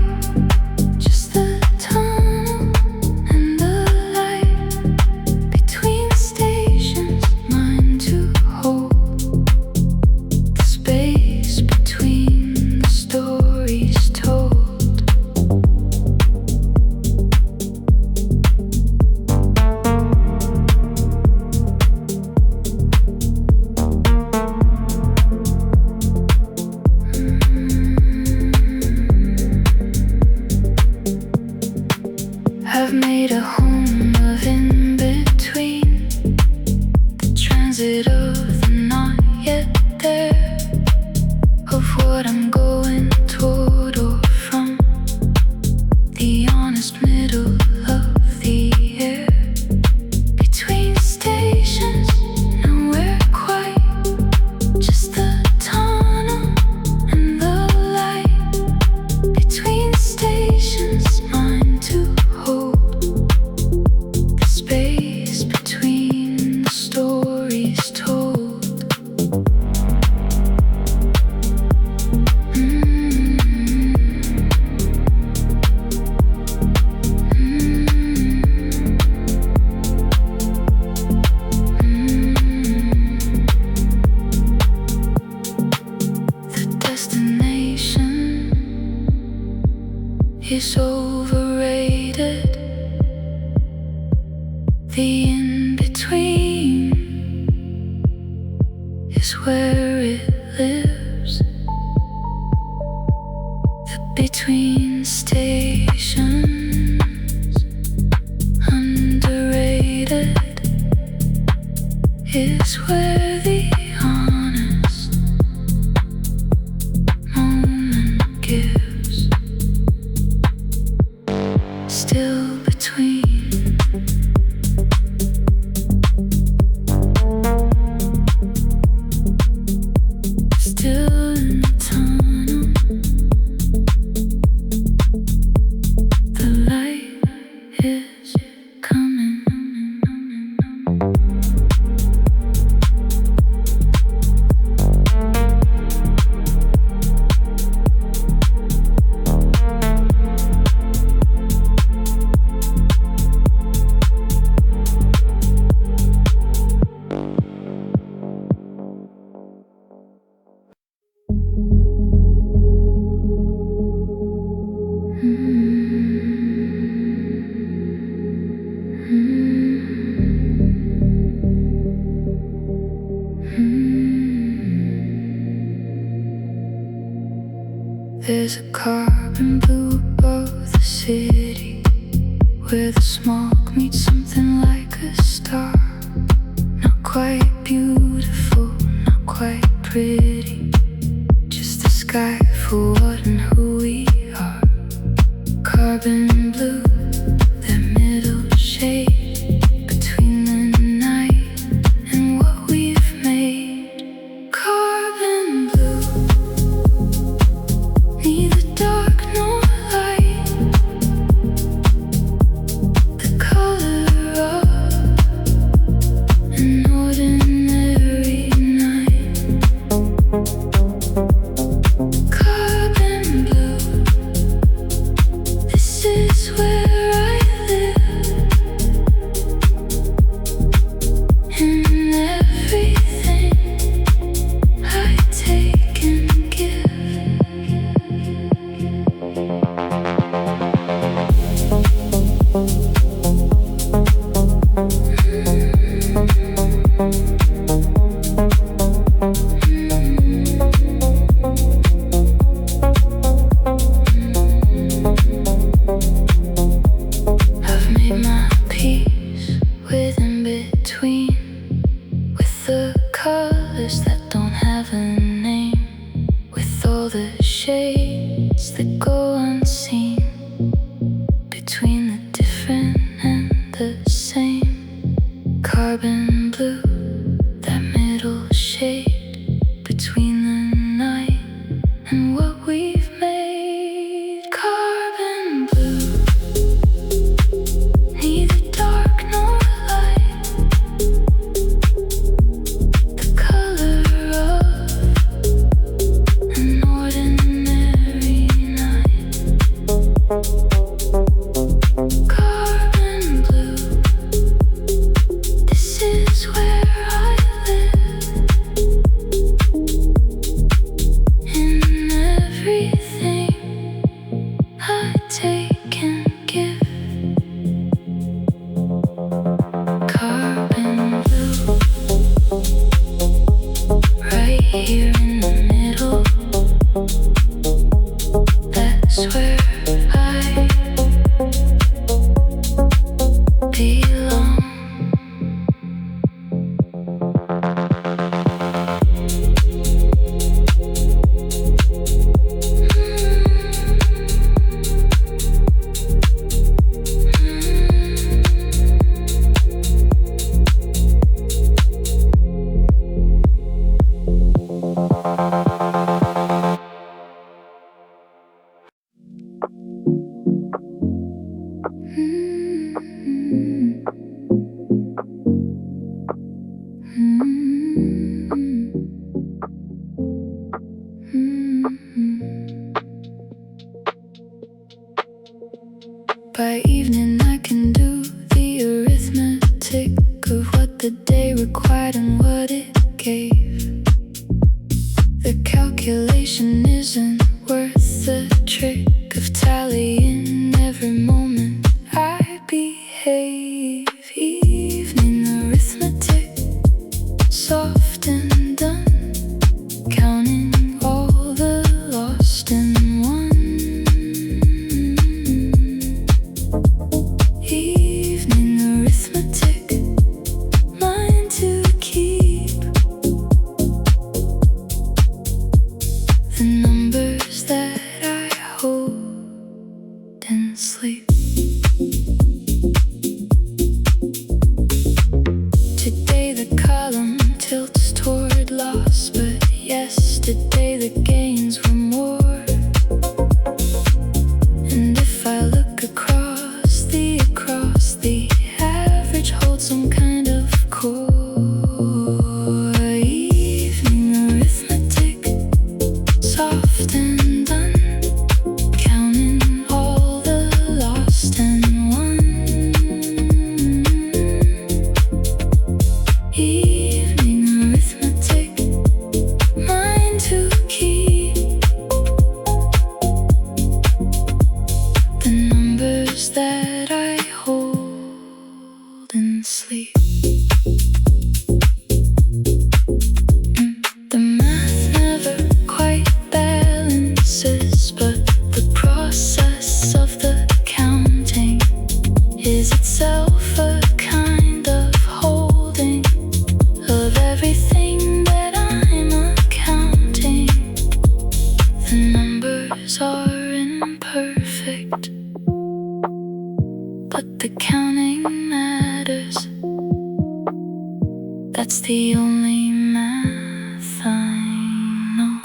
just the tunnel and the light. Between stations, mine to hold, the space between the stories told. I've made a home of in between, the transit of the not yet there, of what I'm going toward or from, the honest middle of the air. Between stations, nowhere quite, just the tunnel and the light. Between stations, mine to hold, the space between the stories told. The destination is overrated. The in-between is where it lives. The between stations, underrated, is where the honest moment gives. Still between. Still in the tunnel, the light is coming. There's a carbon blue above the city, where the smoke meets something like a star. Not quite beautiful, not quite pretty, just the sky for what and who we are. Carbon blue, that middle shade between the night and what we've made. Carbon blue, neither dark nor light, the color of an ordinary night. Carbon blue, this is where I live, and everything I take and give. I've made my peace with in between, with the colors that don't have a name, with all the shades that go unseen, between the different and the same. Carbon blue, that middle shade between the night and what we've made. Carbon blue, neither dark nor light, the color of an ordinary night. Carbon blue, this is where I live, and everything I take and give. Carbon blue, right here in the middle, that's where I belong. By evening I can do the arithmetic of what the day required and what it gave. The calculation isn't worth the trick of tallying every moment I behave. Evening arithmetic, soft and done, counting all the lost and won. Evening arithmetic, mine to keep, the numbers that I hold in sleep. Today the column tilts toward loss, but yesterday the gains were more. And if I look across the average holds some kind of core. Evening arithmetic, soft and done, counting all the lost and won. Evening arithmetic, mine to keep, the numbers that I hold in sleep. The math never quite balances, but The numbers are imperfect, but the counting matters. That's the only math I know.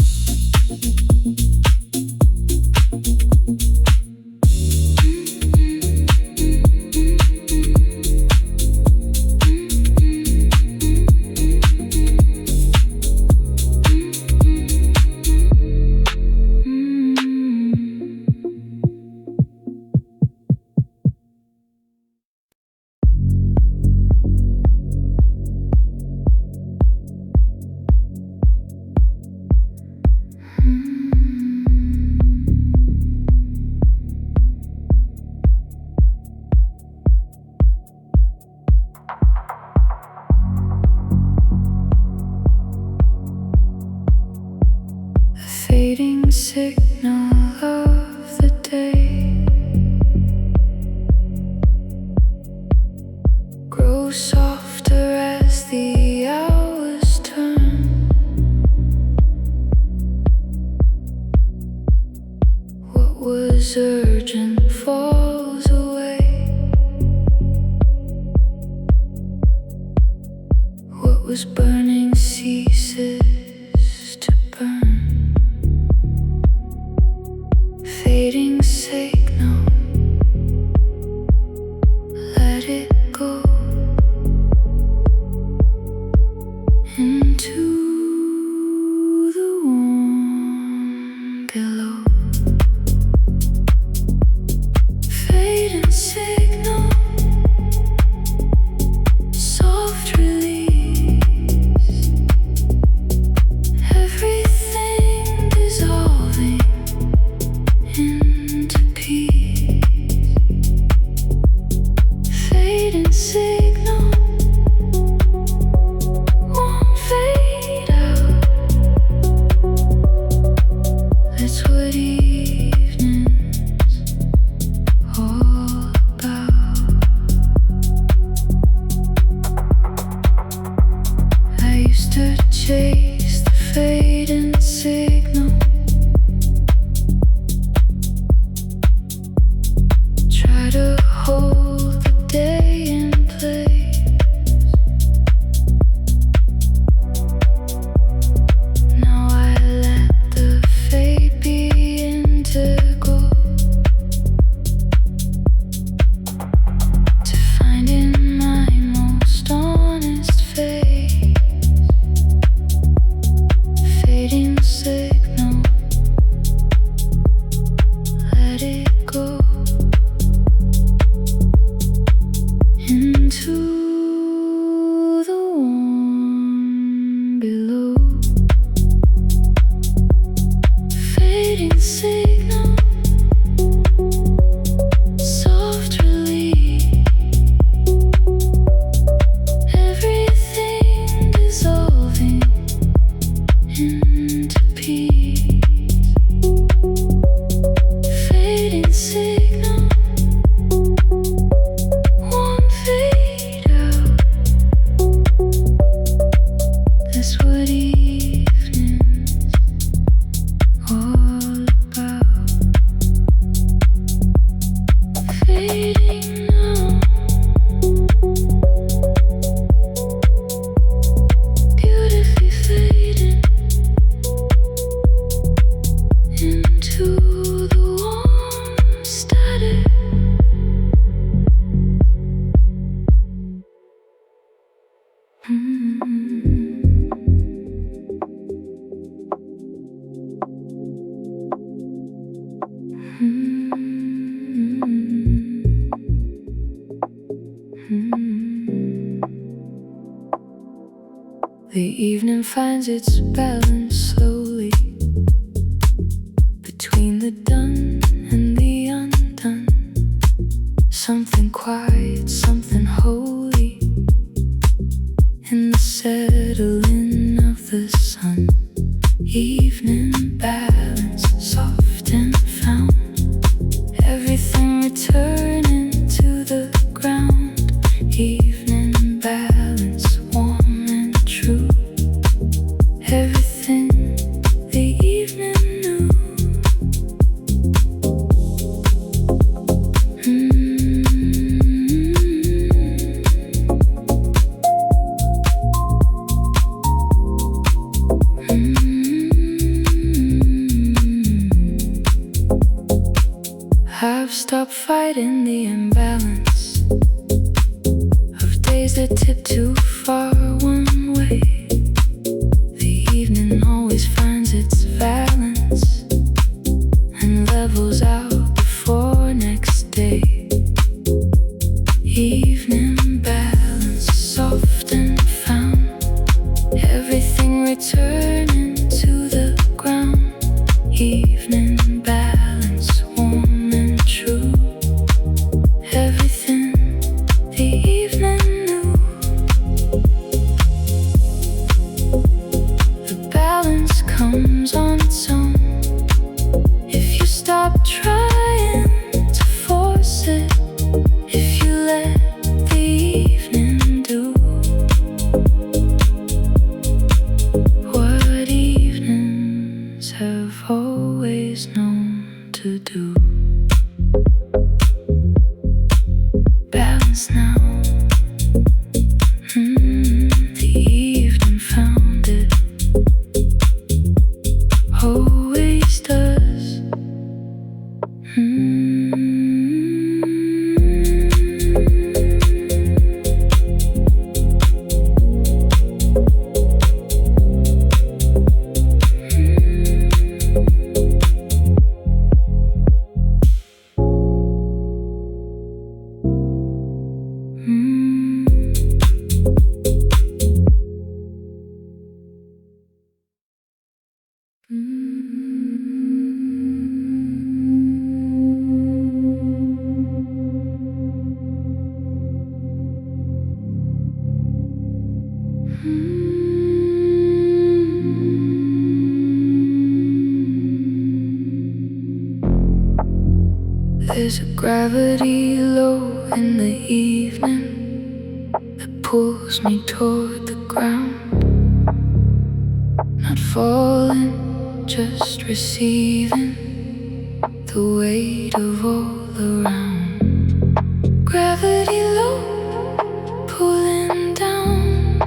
Fading signal of the day grows softer as the hours turn. What was urgent falls away. What was burning ceases to burn. Fading signal, let it go into the warm below. Fading signal, soft release, everything dissolving into peace. Fading signal won't fade out. That's what evening's all about. I used to chase the fading signal, try to hold the day in place. Now I let the fade be integral to finding my most honest face. Fading signal, let it go into the warm below. Fading signal, soft release, everything dissolving into peace. Fading signal won't fade out. That's what evening's all about. Fading now, beautifully fading into the warm static. The evening finds its balance slowly between the done and the undone. Something quiet, something holy in the settling of the sun. Evening balance, soft and found, everything returning to the ground. Evening balance, warm and true, everything the evening knew. I've stopped fighting the imbalance of days that tip too far one way. The evening always finds its balance and levels out before next day. Evening balance, soft and found, everything returning to the ground. Evening balance, warm and true, everything the evening knew. The balance comes on its own if you stop trying to force it, if you let the evening do what evenings have always known to do. Balance now. The evening found it, always does. There's a gravity low in the evening that pulls me toward the ground. Not falling, just receiving the weight of all around. Gravity low, pulling down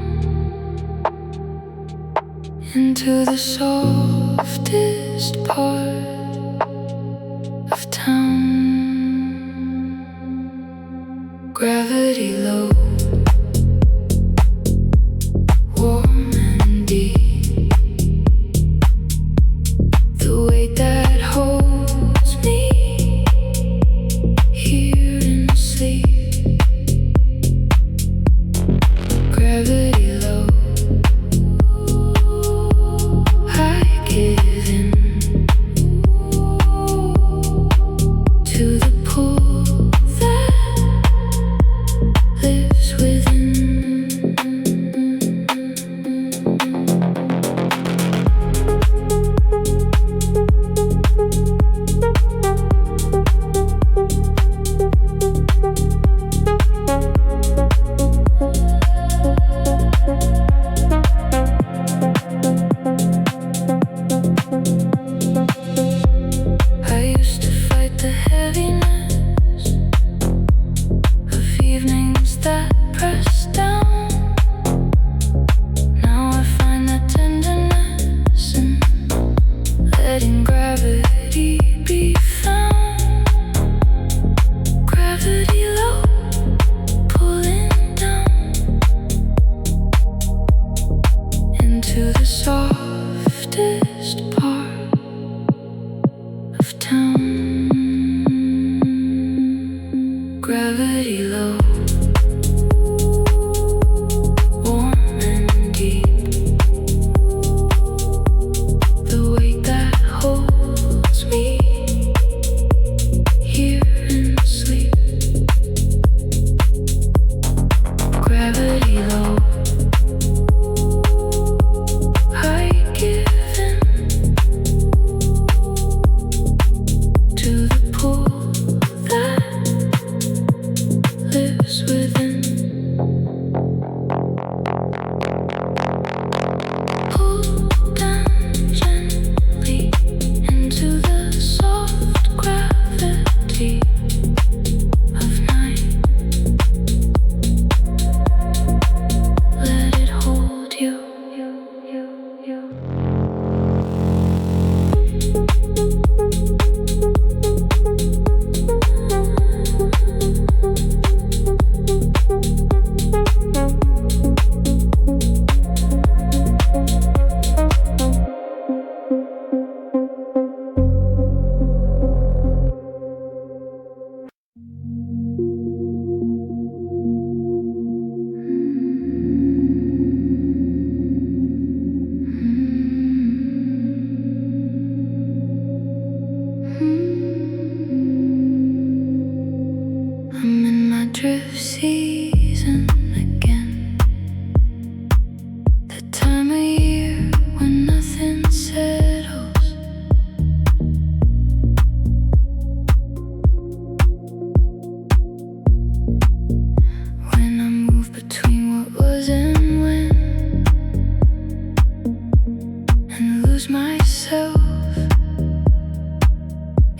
into the softest part of town. Gravity low, warm and deep, the weight that holds me here in sleep. Gravity low, I give in.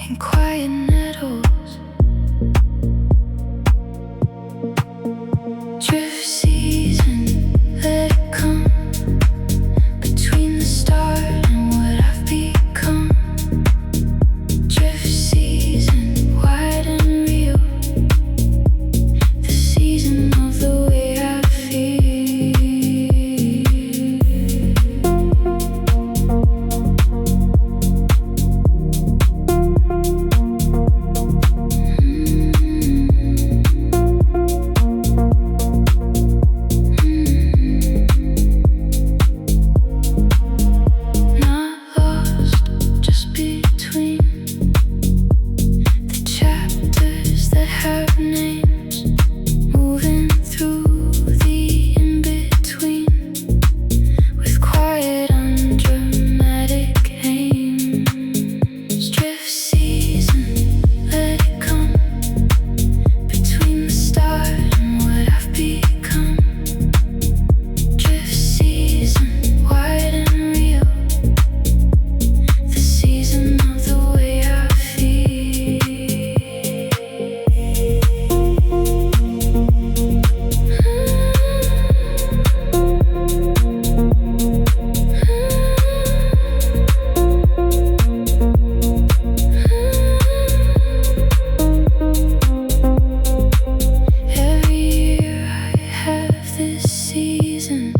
in quiet nettles. Drift season, let it come between the start and what I've become. Drift season, wide and real, the season of the way I feel. Not lost, just between the chapters that have names, moving through the in-between with quiet, undramatic aims. Drift season, let it come between the start and what I've become. Drift season, wide and real, the season of the way I feel. Every year I have this season,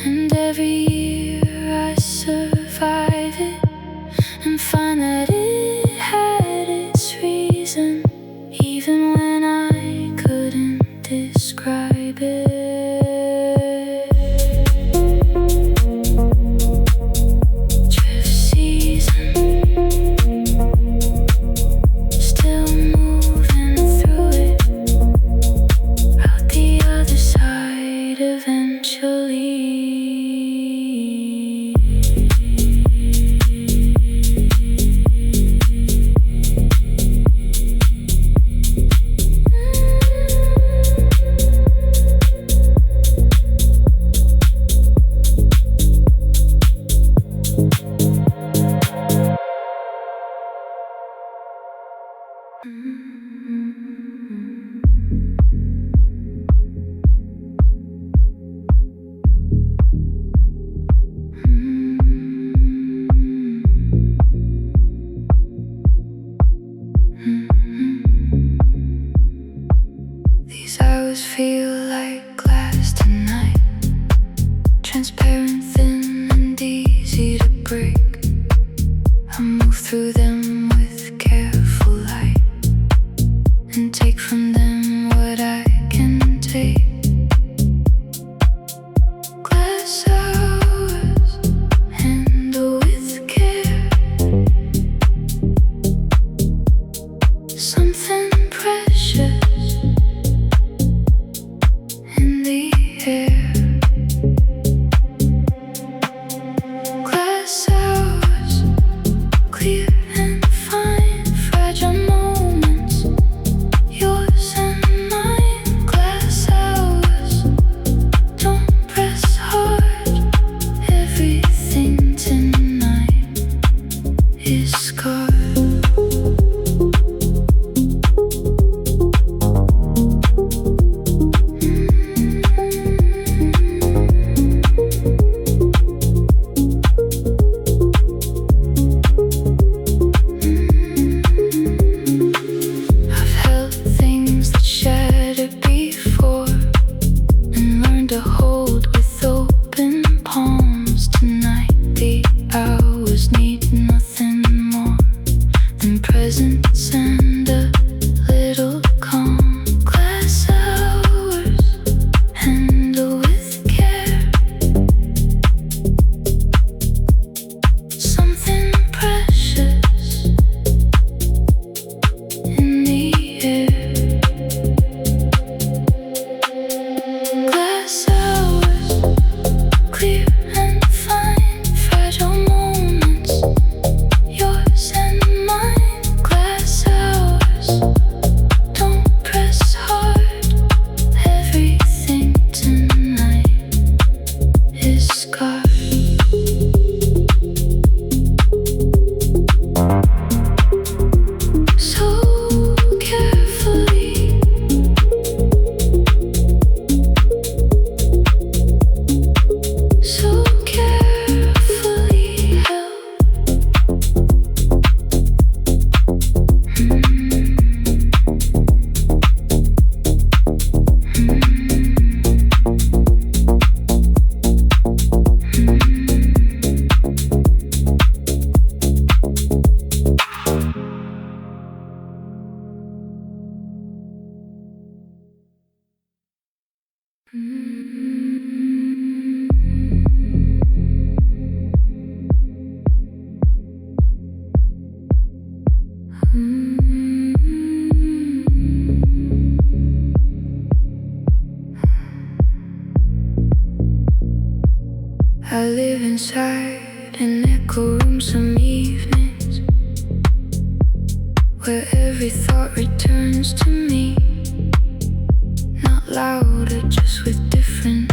and every year I survive it and find that it had its reason, even when I couldn't describe it. Drift season, still moving through it, out the other side eventually. These hours feel like glass tonight, transparent, thin, and easy to break. I move through them with careful light and take from them what I can take. Glass hours, handle with care. Something precious in the air. Glass hours, clear and fine, fragile moments, yours and mine. Glass hours, don't press hard. Everything tonight is scarred. I've held things that shattered before and learned to hold with open palms. Tonight the hours need nothing more than presence and a little calm. Glass hours, handle with care. Something precious in the air. Glass hours, clear and fine, fragile moments, yours and mine. Glass hours. inside an echo room some evenings, where every thought returns to me, not louder, just with different